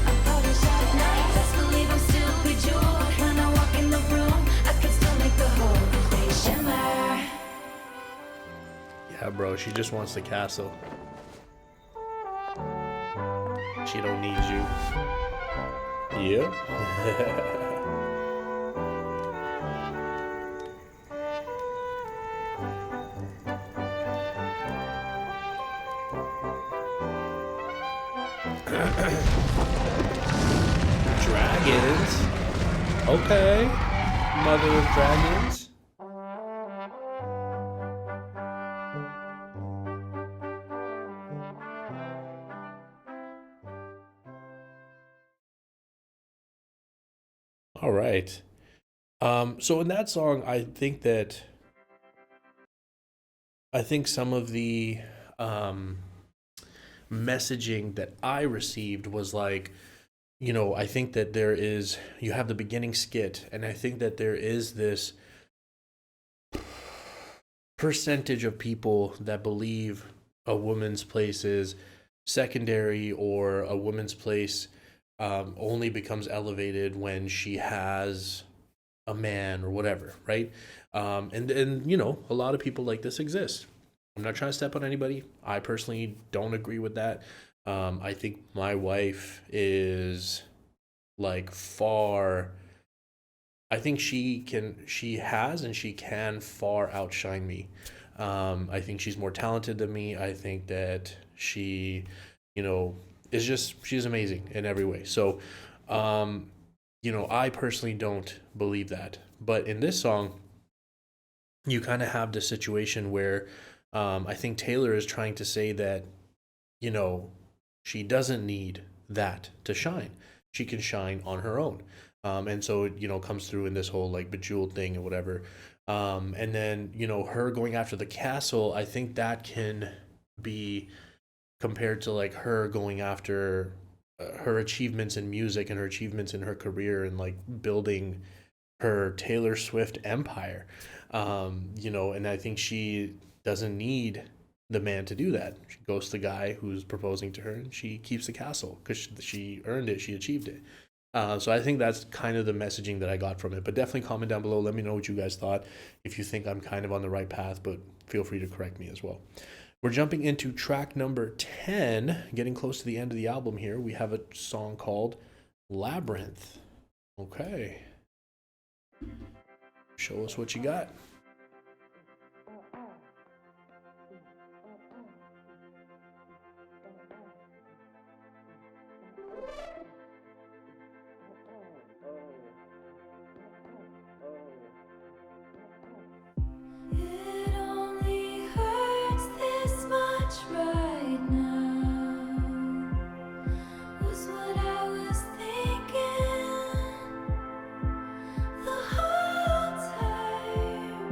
I polish up nights. Best believe I'm still bejeweled. When I walk in the room, I can still make the hoes they shimmer. Yeah, bro, she just wants the castle. She don't need you. Yeah. Dragons. Okay. Mother of dragons. All right. So in that song, I think some of the messaging that I received was like, you know, I think that you have the beginning skit, and I think that there is this percentage of people that believe a woman's place is secondary, or a woman's place only becomes elevated when she has a man or whatever, right? And you know, a lot of people like this exist. I'm not trying to step on anybody. I personally don't agree with that. I think my wife is like I think she has and she can far outshine me. I think she's more talented than me. I think that she, you know, she's amazing in every way. So, you know, I personally don't believe that. But in this song, you kind of have the situation where I think Taylor is trying to say that, you know, she doesn't need that to shine. She can shine on her own. And so, you know, comes through in this whole like Bejeweled thing or whatever. And then, you know, her going after the castle, I think that can be compared to like her going after her achievements in music and her achievements in her career and like building her Taylor Swift empire. You know, and I think she doesn't need the man to do that. She goes to the guy who's proposing to her and she keeps the castle because she earned it, she achieved it. So I think that's kind of the messaging that I got from it. But definitely comment down below. Let me know what you guys thought. If you think I'm kind of on the right path, but feel free to correct me as well. We're jumping into track number 10, getting close to the end of the album here. We have a song called Labyrinth. Okay. Show us what you got. It only hurts this much right now, was what I was thinking the whole time.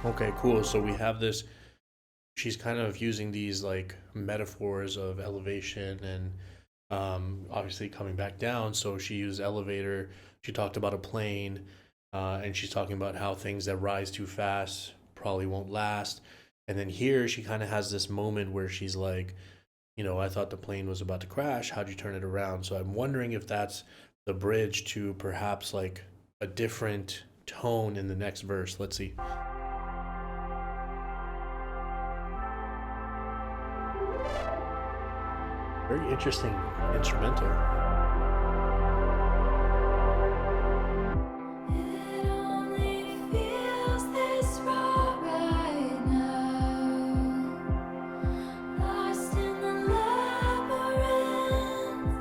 Okay, cool. So we have this. She's kind of using these like metaphors of elevation and obviously coming back down. So she used elevator. She talked about a plane, and she's talking about how things that rise too fast probably won't last. And then here she kind of has this moment where she's like, I thought the plane was about to crash. How'd you turn it around? So I'm wondering if that's the bridge to perhaps like a different tone in the next verse. Let's see. Very interesting instrumental. It only feels this raw right now. Lost in the labyrinth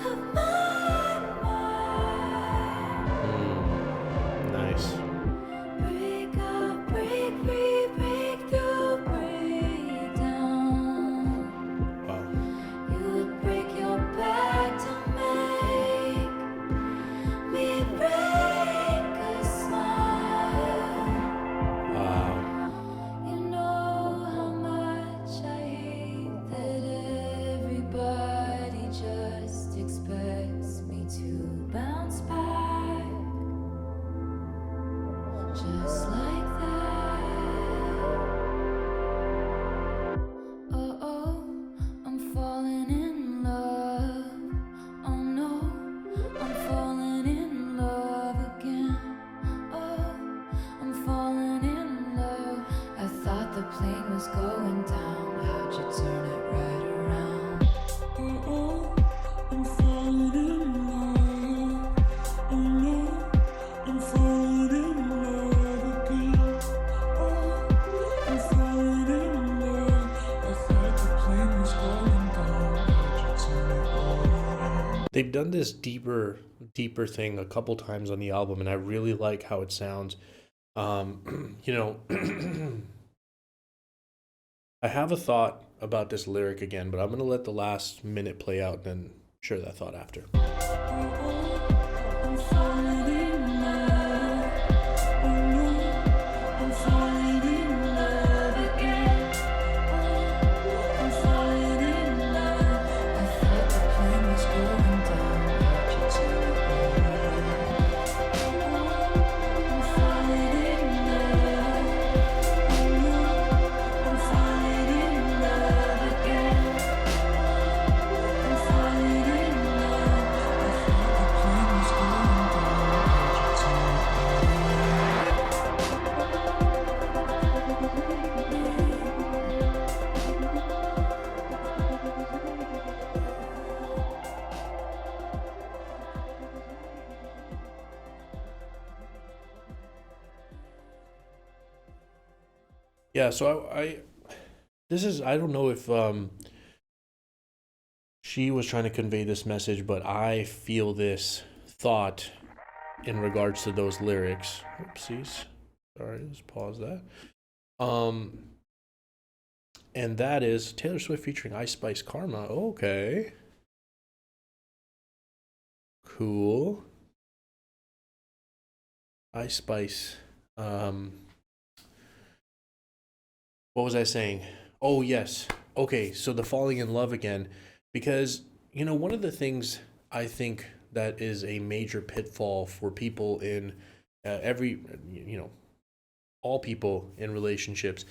of my mind. Nice. Break up, break free, break through, break down. Wow. You would break your back to make me break a smile. Wow. You know how much I hate that everybody just expects me to bounce back. Just like that. Oh, I'm falling in love. Oh no, I'm falling in love again. Oh, I'm falling in love. I thought the plane was going down. How'd you turn it right around? Oh, I'm falling in love. Oh no, I'm falling in love again. Oh, I'm falling in love. I thought the plane was going down. How'd you turn it all around? They've done this deeper thing a couple times on the album, and I really like how it sounds. I have a thought about this lyric again, but I'm gonna let the last minute play out and then share that thought after. I'm falling in love. Oh no, I'm falling in love again. Oh, I'm falling in love. I thought the plane was going down. How'd you turn it right around? I'm falling in love. Oh no, I'm falling in love again. I'm falling in love. I thought the plane was going down. How'd you turn it Yeah, so I this is, I don't know if she was trying to convey this message, but I feel this thought in regards to those lyrics. Oopsies. Sorry, let's pause that. And that is Taylor Swift featuring Ice Spice Karma. Okay. Cool. Ice Spice. What was I saying? Oh, yes. Okay, so the falling in love again. Because, one of the things I think that is a major pitfall for people in all people in relationships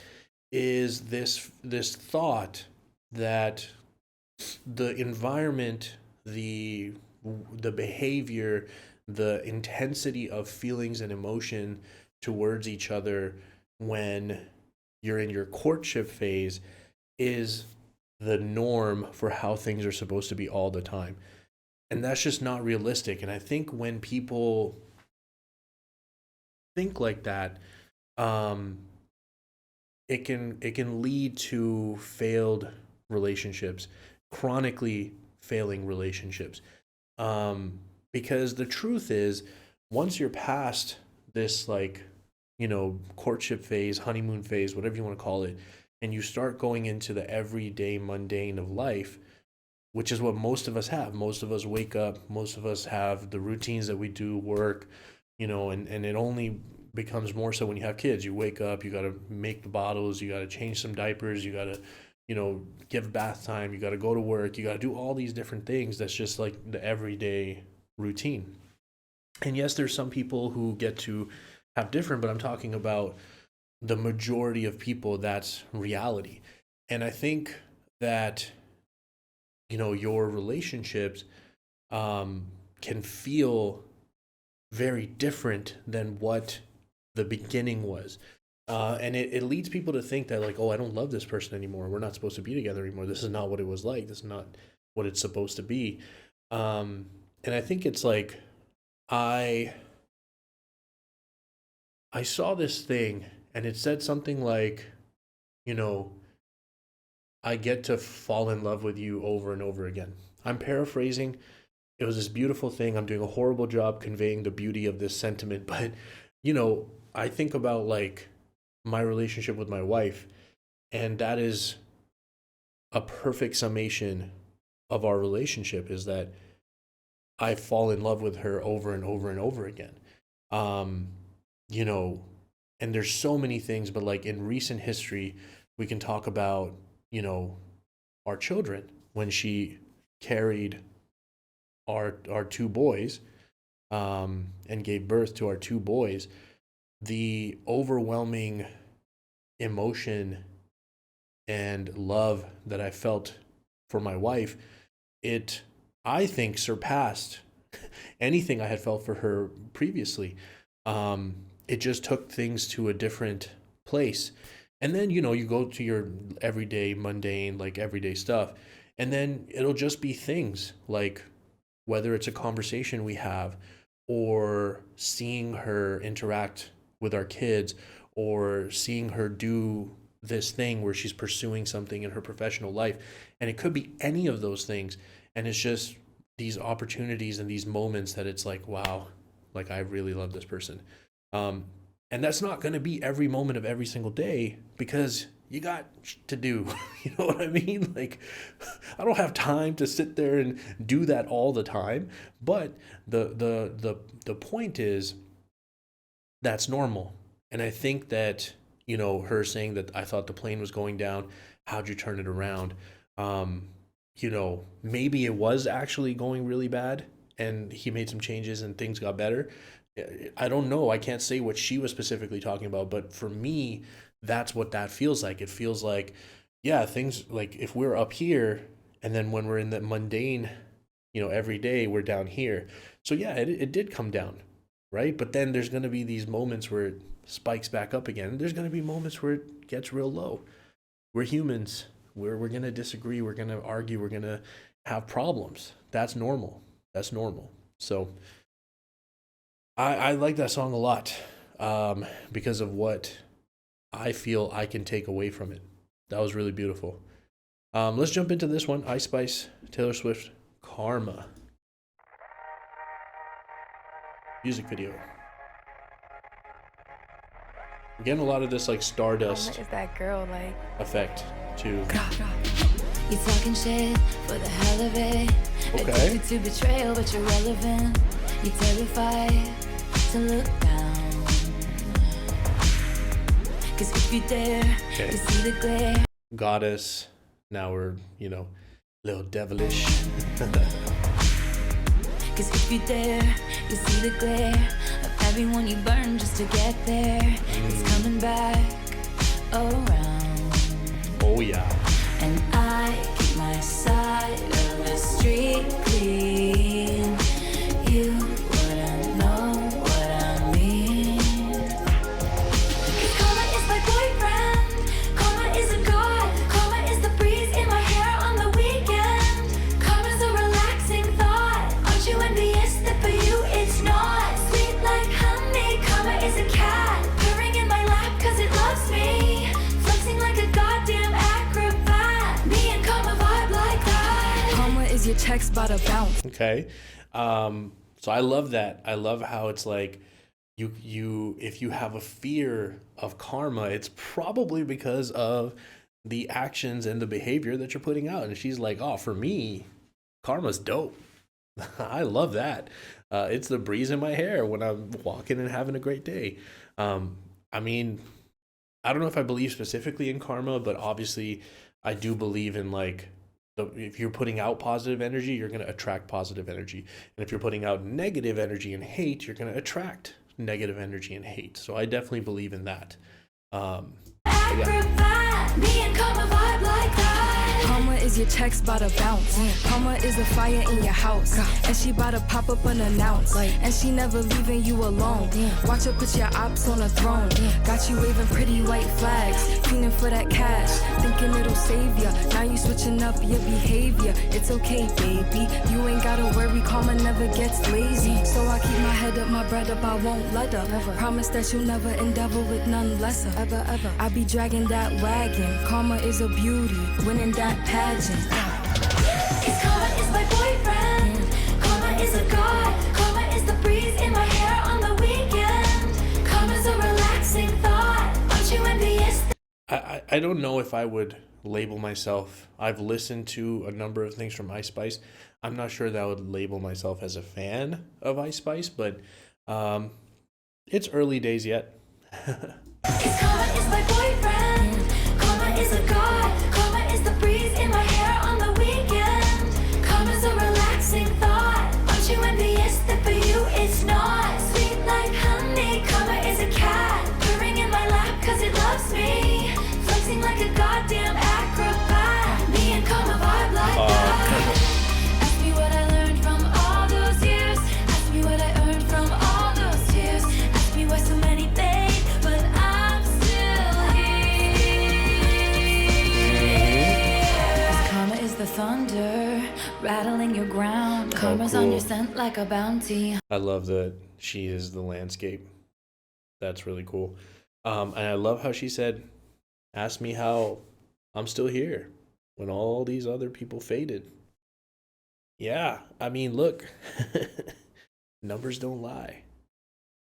is this thought that the environment, the behavior, the intensity of feelings and emotion towards each other when you're in your courtship phase is the norm for how things are supposed to be all the time. And that's just not realistic. And I think when people think like that, it can lead to failed relationships, chronically failing relationships. Because the truth is, once you're past this courtship phase, honeymoon phase, whatever you want to call it, and you start going into the everyday mundane of life, which is what most of us have. Most of us wake up, most of us have the routines that we do, work, and it only becomes more so when you have kids. You wake up, you got to make the bottles, you got to change some diapers, you got to, you know, give bath time, you got to go to work, you got to do all these different things. That's just like the everyday routine. And yes, there's some people who get to have different, but I'm talking about the majority of people, that's reality. And I think that, you know, your relationships can feel very different than what the beginning was. And it leads people to think that, like, oh, I don't love this person anymore. We're not supposed to be together anymore. This is not what it was like. This is not what it's supposed to be. And I think it's like, I saw this thing and it said something like, you know, I get to fall in love with you over and over again. I'm paraphrasing. It was this beautiful thing. I'm doing a horrible job conveying the beauty of this sentiment, but, you know, I think about like my relationship with my wife, and that is a perfect summation of our relationship, is that I fall in love with her over and over and over again. You know, and there's so many things, but like in recent history, we can talk about, you know, our children. When she carried our two boys, and gave birth to our two boys, the overwhelming emotion and love that I felt for my wife, it, I think, surpassed anything I had felt for her previously. It just took things to a different place. And then, you know, you go to your everyday, mundane, like everyday stuff, and then it'll just be things like, whether it's a conversation we have, or seeing her interact with our kids, or seeing her do this thing where she's pursuing something in her professional life. And it could be any of those things. And it's just these opportunities and these moments that it's like, wow, like I really love this person. And that's not going to be every moment of every single day, because you got to do, you know what I mean? Like, I don't have time to sit there and do that all the time. But the point is, that's normal. And I think that, you know, her saying that I thought the plane was going down, how'd you turn it around? You know, maybe it was actually going really bad and he made some changes and things got better. I don't know. I can't say what she was specifically talking about, but for me, that's what that feels like. It feels like, yeah, things like if we're up here and then when we're in the mundane, you know, every day, we're down here. So yeah, it did come down, right? But then there's going to be these moments where it spikes back up again. There's going to be moments where it gets real low. We're humans. We're going to disagree. We're going to argue. We're going to have problems. That's normal. That's normal. So I like that song a lot, because of what I feel I can take away from it. That was really beautiful. Let's jump into this one. Ice Spice, Taylor Swift, Karma. Music video. Again, a lot of this like Stardust What is that girl like? effect too. You talking shit for the hell of it. Okay. Addicted to betrayal, but you're relevant. You terrified to look down. Cause if you dare, Okay. you see the glare. Goddess. Now we're, you know, a little devilish. Cause if you dare, you see the glare of everyone you burn just to get there. It's coming back around. Oh yeah. And I keep my side of the street clean. You wouldn't know what I mean. Cause karma is my boyfriend. Karma is a god. Karma is the breeze in my hair on the weekend. Karma's a relaxing thought. Aren't you envious that for you it's not? Sweet like honey. Karma is a cat. Purring in my lap cause it loves me. Flexing like a goddamn acrobat. Me and karma vibe like that. Karma is your checks by the bounce. Okay. So I love that. I love how it's like you if you have a fear of karma, it's probably because of the actions and the behavior that you're putting out. And she's like, oh, for me, karma's dope. I love that. It's the breeze in my hair when I'm walking and having a great day. I mean, I don't know if I believe specifically in karma, but obviously I do believe in like if you're putting out positive energy, you're going to attract positive energy. And if you're putting out negative energy and hate, you're going to attract negative energy and hate. So I definitely believe in that. But yeah. Me and karma vibe like that. Karma is your text by the bounce. Karma is a fire in your house. And she bout to pop up unannounced. And she never leaving you alone. Watch her put your ops on a throne. Got you waving pretty white flags. Feeling for that cash. Thinking it'll save ya. Now you switching up your behavior. It's okay, baby. You ain't gotta worry. Karma never gets lazy. So I keep my head up, my bread up. I won't let up. Promise that you'll never endeavor with none lesser. Ever. I be dragging that wagon. Karma is a beauty. Winning that pageant. Cause karma is my boyfriend. Karma is a god. Karma is the breeze in my hair on the weekend. Karma's a relaxing thought. Aren't you envious? I don't know if I would label myself. I've listened to a number of things from Ice Spice. I'm not sure that I would label myself as a fan of Ice Spice, but it's early days yet. Cause karma is my boyfriend. Karma is a god. Karma is the breeze in my hair on the weekend. Karma's a relaxing thought. Aren't you envious that for you it's not? Sweet like honey. Karma is a cat. Purring in my lap cause it loves me. Flexing like a goddamn acrobat. Me and karma vibe like that. Ask me what I learned from all those years. Ask me what I earned from all those tears. Ask me why so many fade, but I'm still here. 'Cause karma is the thunder rattling your ground. Karma's on cool. your scent like a bounty. I love that she is the landscape. That's really cool. And I love how she said, ask me how I'm still here when all these other people faded. Yeah, I mean, look, numbers don't lie.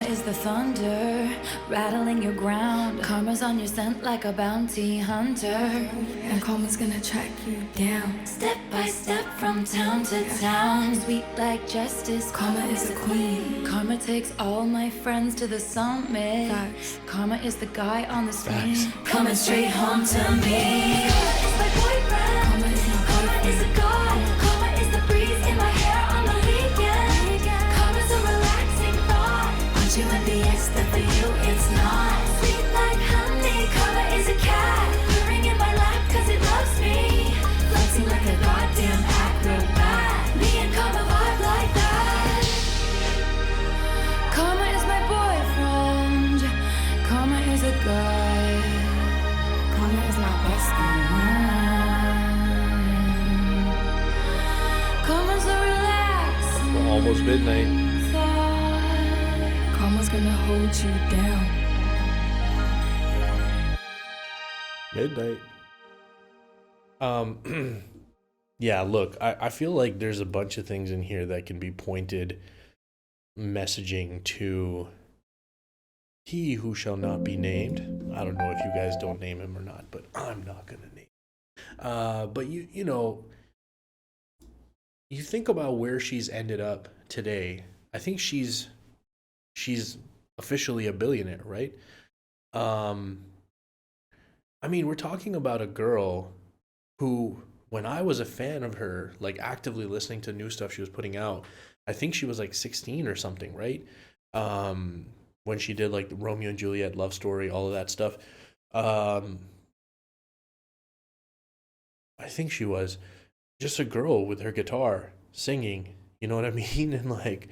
Is the thunder rattling your ground. Karma's on your scent like a bounty hunter. And karma's gonna track you down. Step by step from town to town. Sweet like justice. Karma is a queen. Karma takes all my friends to the summit. Facts. Karma is the guy on the screen. Facts. Coming straight home to me. Karma is my boyfriend. Karma is my Karma is a god. Karma is the breeze in my hair on the weekend. Karma's a relaxing thought. Aren't you envious that for you it's not? Sweet like honey. Karma is a cat. Purring in my lap cause it loves me. Flexing like a goddamn acrobat. Me and karma vibe like that. Karma is my boyfriend. Karma is a guy. Karma is my bestie. Karma's a relaxing Almost midnight. thought. Karma's gonna hold you down. Midnight. Yeah, look, I feel like there's a bunch of things in here that can be pointed messaging to he who shall not be named. I don't know if you guys don't name him or not, but I'm not gonna name him. But you know, you think about where she's ended up today. I think she's officially a billionaire, right? I mean, we're talking about a girl who, when I was a fan of her, like actively listening to new stuff she was putting out, I think she was like 16 or something, right? When she did like the Romeo and Juliet love story, all of that stuff. I think she was just a girl with her guitar singing, you know what I mean? And like,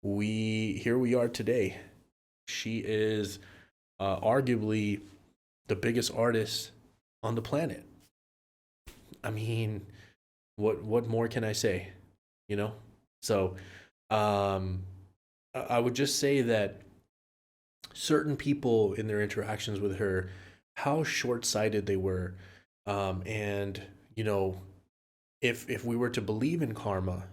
here we are today. She is arguably the biggest artist on the planet. I mean, what more can I say? You know? So, I would just say that certain people in their interactions with her, how short-sighted they were, and you know, if we were to believe in karma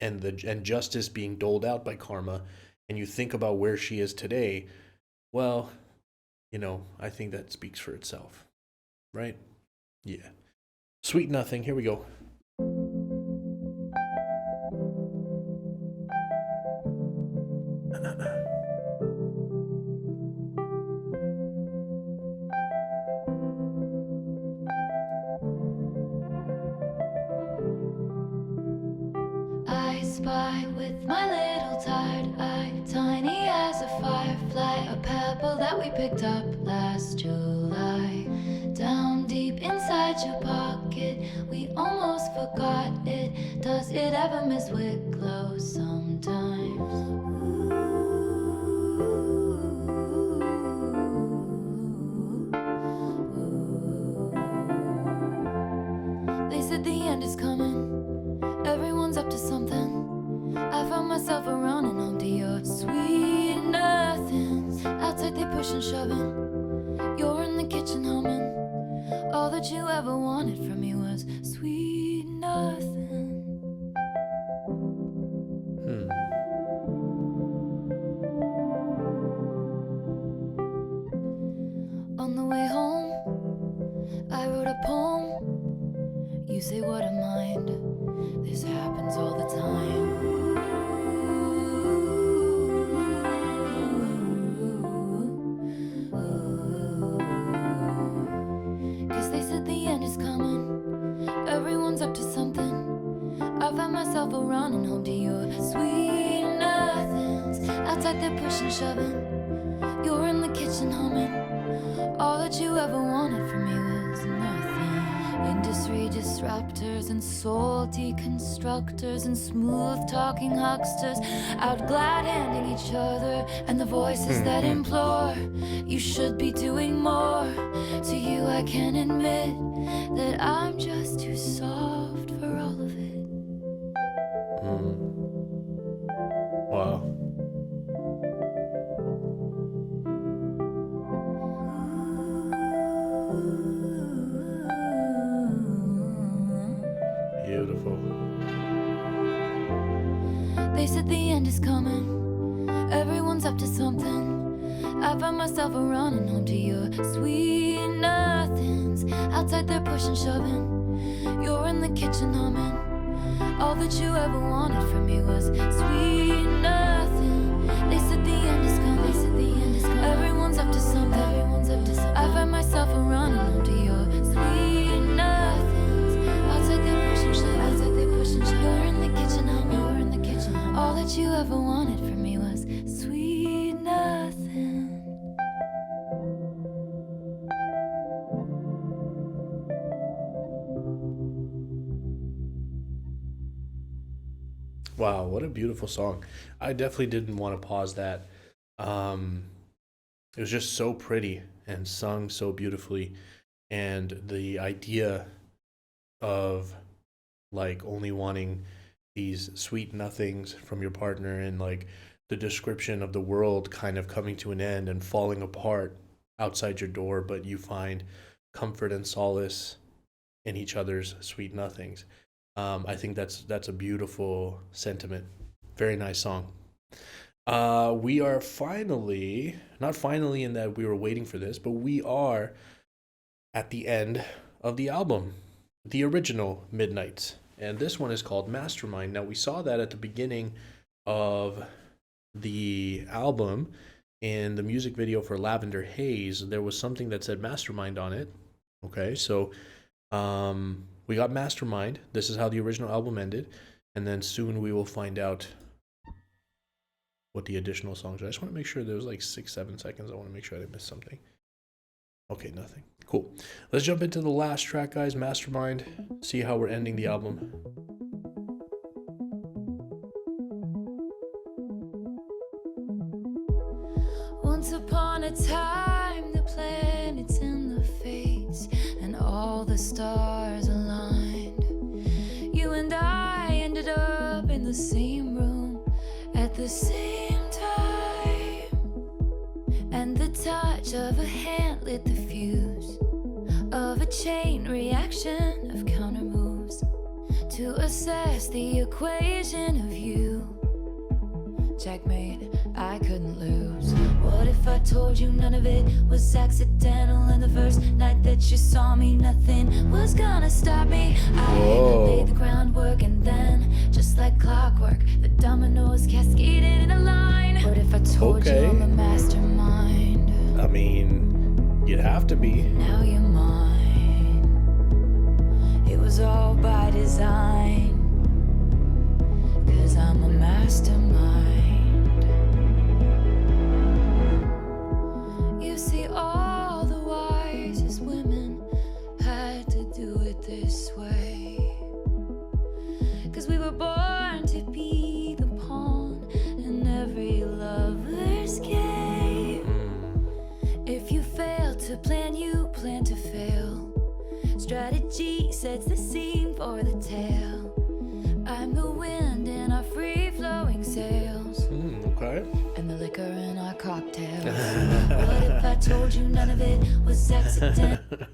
and justice being doled out by karma, and you think about where she is today, well, you know, I think that speaks for itself, right? Yeah. Sweet Nothing, here we go. with my little tired eye, tiny as a firefly, a pebble that we picked up last July. Down deep inside your pocket, we almost forgot it. Does it ever miss Wicklow sometimes? They said the end is coming, everyone's up to something. I found myself around and home to your sweet nothings. Outside they push and shoving, you're in the kitchen humming. All that you ever wanted from me was sweet nothing. On the way home, I wrote a poem. You say what a mind, this happens all the time. Cause they said the end is coming, everyone's up to something. I found myself around and home to your sweet nothings. Outside they're pushing, shoving, you're in the kitchen humming. All that you ever wanted from me was nothing. Industry disruptors and soul deconstructors and smooth talking hucksters out glad handing each other, and the voices that implore you should be doing more. To you I can admit that I'm just too soft for all of it. Wow. Beautiful. They said the end is coming, everyone's up to something. I found myself around and home to your sweet nothings. Outside they're pushing, shoving, you're in the kitchen humming. All that you ever wanted from me was sweet nothing. They said the end is coming, they said the end is coming. Everyone's up to something, everyone's up to something. I find myself around and home to your sweet nothings. Outside they're pushing, shoving, outside they're pushing, shoving. You're in the kitchen humming, you're in the kitchen humming. All that you ever wanted from me was sweet nothing. Wow, what a beautiful song. I definitely didn't want to pause that. It was just so pretty and sung so beautifully. And the idea of like only wanting these sweet nothings from your partner, and like the description of the world kind of coming to an end and falling apart outside your door, but you find comfort and solace in each other's sweet nothings. I think that's a beautiful sentiment. Very nice song. We are finally, not finally in that we were waiting for this, but we are at the end of the album, the original Midnights. And this one is called Mastermind. Now, we saw that at the beginning of the album in the music video for Lavender Haze. There was something that said Mastermind on it. Okay, so we got Mastermind. This is how the original album ended. And then soon we will find out what the additional songs are. I just want to make sure there was like 6-7 seconds. I want to make sure I didn't miss something. Okay, nothing. Cool. Let's jump into the last track, guys. Mastermind. See how we're ending the album. Once upon a time, the planets in the fates and all the stars aligned. You and I ended up in the same room at the same time. And the touch of a hand lit the fuse of a chain reaction of counter moves to assess the equation of you. Checkmate, I couldn't lose. What if I told you none of it was accidental, and the first night that you saw me, nothing was gonna stop me? I laid the groundwork, and then, just like clockwork, the dominoes cascaded in a line. What if I told you I'm a mastermind? I mean, you'd have to be. Now you're mine. It was all by design. 'cause I'm a mastermind. You see, all the wisest women had to do it this way. 'Cause we were born to be the pawn in every lover's game. If you fail to plan, you plan to fail. Strategy sets the scene for the tale. I'm the wind in our free-flowing sails. Okay. And the liquor in our cocktails. What if I told you none of it was accidental?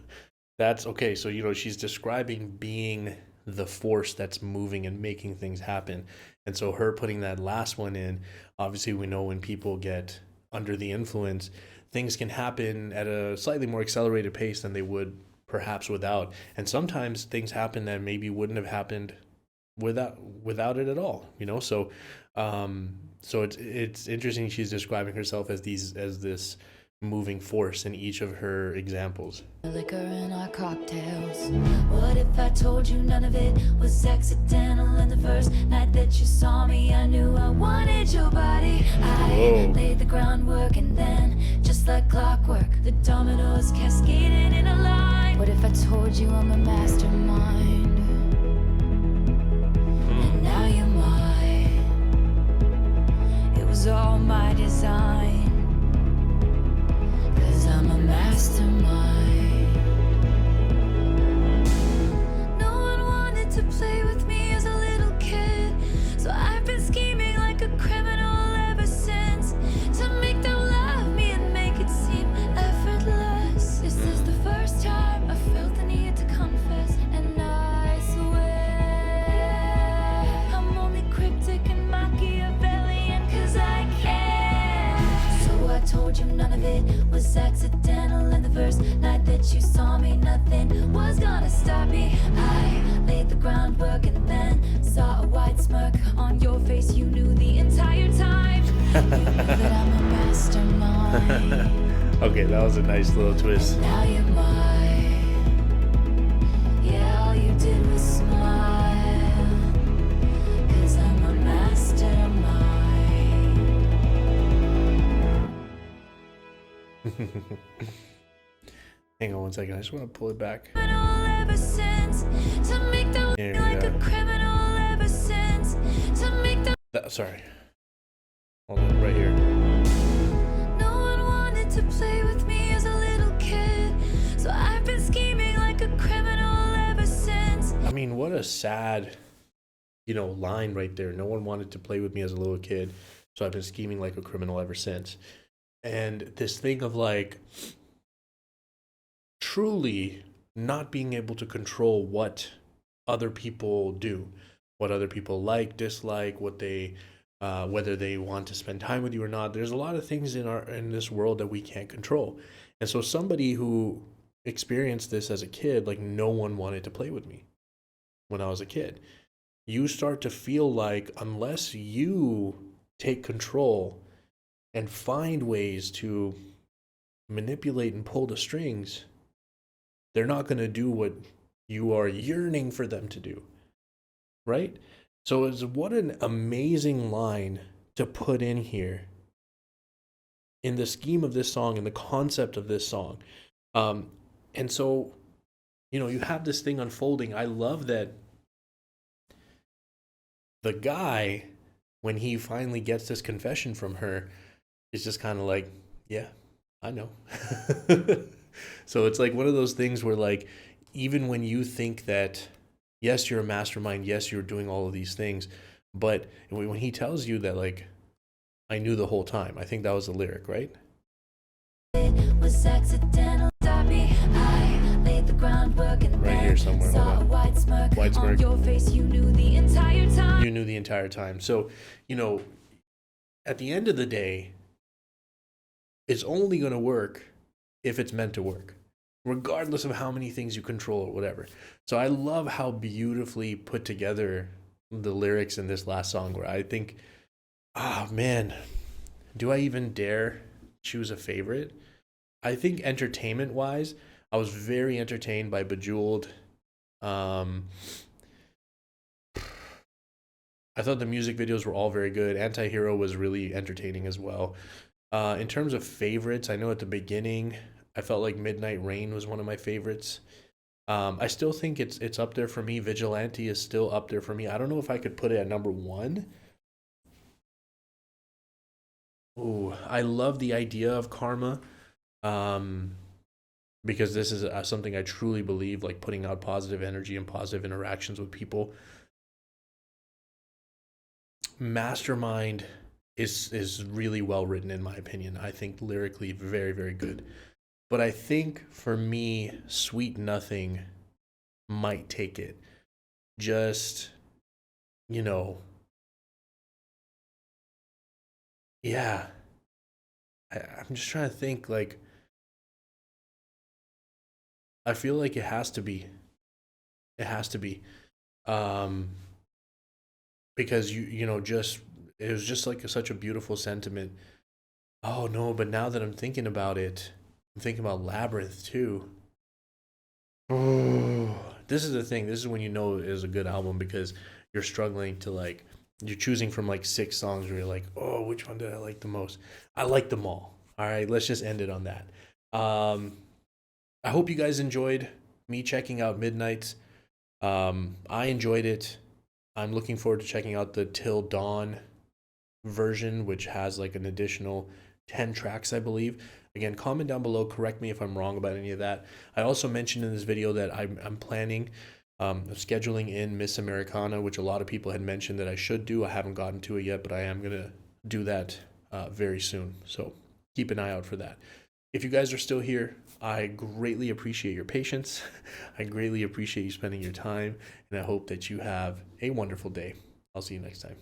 That's okay. So, she's describing being the force that's moving and making things happen. And so her putting that last one in, obviously we know when people get under the influence, things can happen at a slightly more accelerated pace than they would perhaps without. And sometimes things happen that maybe wouldn't have happened without it at all, So so it's interesting she's describing herself as this moving force in each of her examples. Liquor in our cocktails. What if I told you none of it was accidental? And the first night that you saw me, I knew I wanted your body. I laid the groundwork, and then, just like clockwork, the dominoes cascaded in a line. What if I told you I'm a mastermind? And now you're mine. It was all my design. 'Cause I'm a mastermind. No one wanted to play with me as a little kid, so I've been scheming like a criminal ever since, to make them love me and make it seem effortless. This is the first time I felt the need to confess, and I swear I'm only cryptic and Machiavellian 'cause I can. So I told you none of it was accidental, and the first night that you saw me, nothing was gonna stop me. I laid the groundwork, and then saw a wide smirk on your face. You knew the entire time. You knew that I'm a mastermind. Okay, that was a nice little twist. Now you're mine. Yeah, all you did was smile. 'Cause I'm a mastermind. Hang on one second. I just want to pull it back. Ever since, to make them There we like go. a criminal ever since, to make them. Sorry. Hold on, right here. No one wanted to play with me as a little kid, so I've been scheming like a criminal ever since. I mean, what a sad, line right there. No one wanted to play with me as a little kid, so I've been scheming like a criminal ever since. And this thing of like truly not being able to control what other people do, what other people like, dislike, what they whether they want to spend time with you or not. There's a lot of things in this world that we can't control. And so somebody who experienced this as a kid, like no one wanted to play with me when I was a kid. You start to feel like unless you take control and find ways to manipulate and pull the strings, they're not going to do what you are yearning for them to do, right? So what an amazing line to put in here in the scheme of this song and the concept of this song. And so, you have this thing unfolding. I love that the guy, when he finally gets this confession from her, is just kind of like, yeah, I know. So it's like one of those things where, like, even when you think that, yes, you're a mastermind, yes, you're doing all of these things, but when he tells you that, like, I knew the whole time, I think that was the lyric, right? It was accidental. I laid the groundwork, and right here somewhere. saw a wide smirk on your face. You knew the entire time. You knew the entire time. So, at the end of the day, it's only going to work if it's meant to work, regardless of how many things you control or whatever. So I love how beautifully put together the lyrics in this last song, where I think, man, do I even dare choose a favorite? I think entertainment wise, I was very entertained by Bejeweled. I thought the music videos were all very good. Anti-Hero was really entertaining as well. In terms of favorites, I know at the beginning I felt like Midnight Rain was one of my favorites. I still think it's up there for me. Vigilante is still up there for me. I don't know if I could put it at number 1. Ooh, I love the idea of karma, because this is something I truly believe, like putting out positive energy and positive interactions with people. Mastermind is really well written in my opinion. I think lyrically very, very good. But I think for me, Sweet Nothing might take it. Just, you know, yeah. I'm just trying to think, like, I feel like it has to be. It has to be. Because you know, just it was just like such a beautiful sentiment. Oh no, but now that I'm thinking about it, I'm thinking about Labyrinth too. Oh, this is the thing. This is when you know it is a good album, because you're struggling to, like, you're choosing from like 6 songs where you're like, oh, which one did I like the most? I like them all. All right, let's just end it on that. I hope you guys enjoyed me checking out Midnights. I enjoyed it. I'm looking forward to checking out the Till Dawn version, which has like an additional 10 tracks, I believe. Again, comment down below, correct me if I'm wrong about any of that. I also mentioned in this video that I'm planning scheduling in Miss Americana, which a lot of people had mentioned that I should do. I haven't gotten to it yet, but I am going to do that very soon. So keep an eye out for that. If you guys are still here, I greatly appreciate your patience. I greatly appreciate you spending your time, and I hope that you have a wonderful day. I'll see you next time.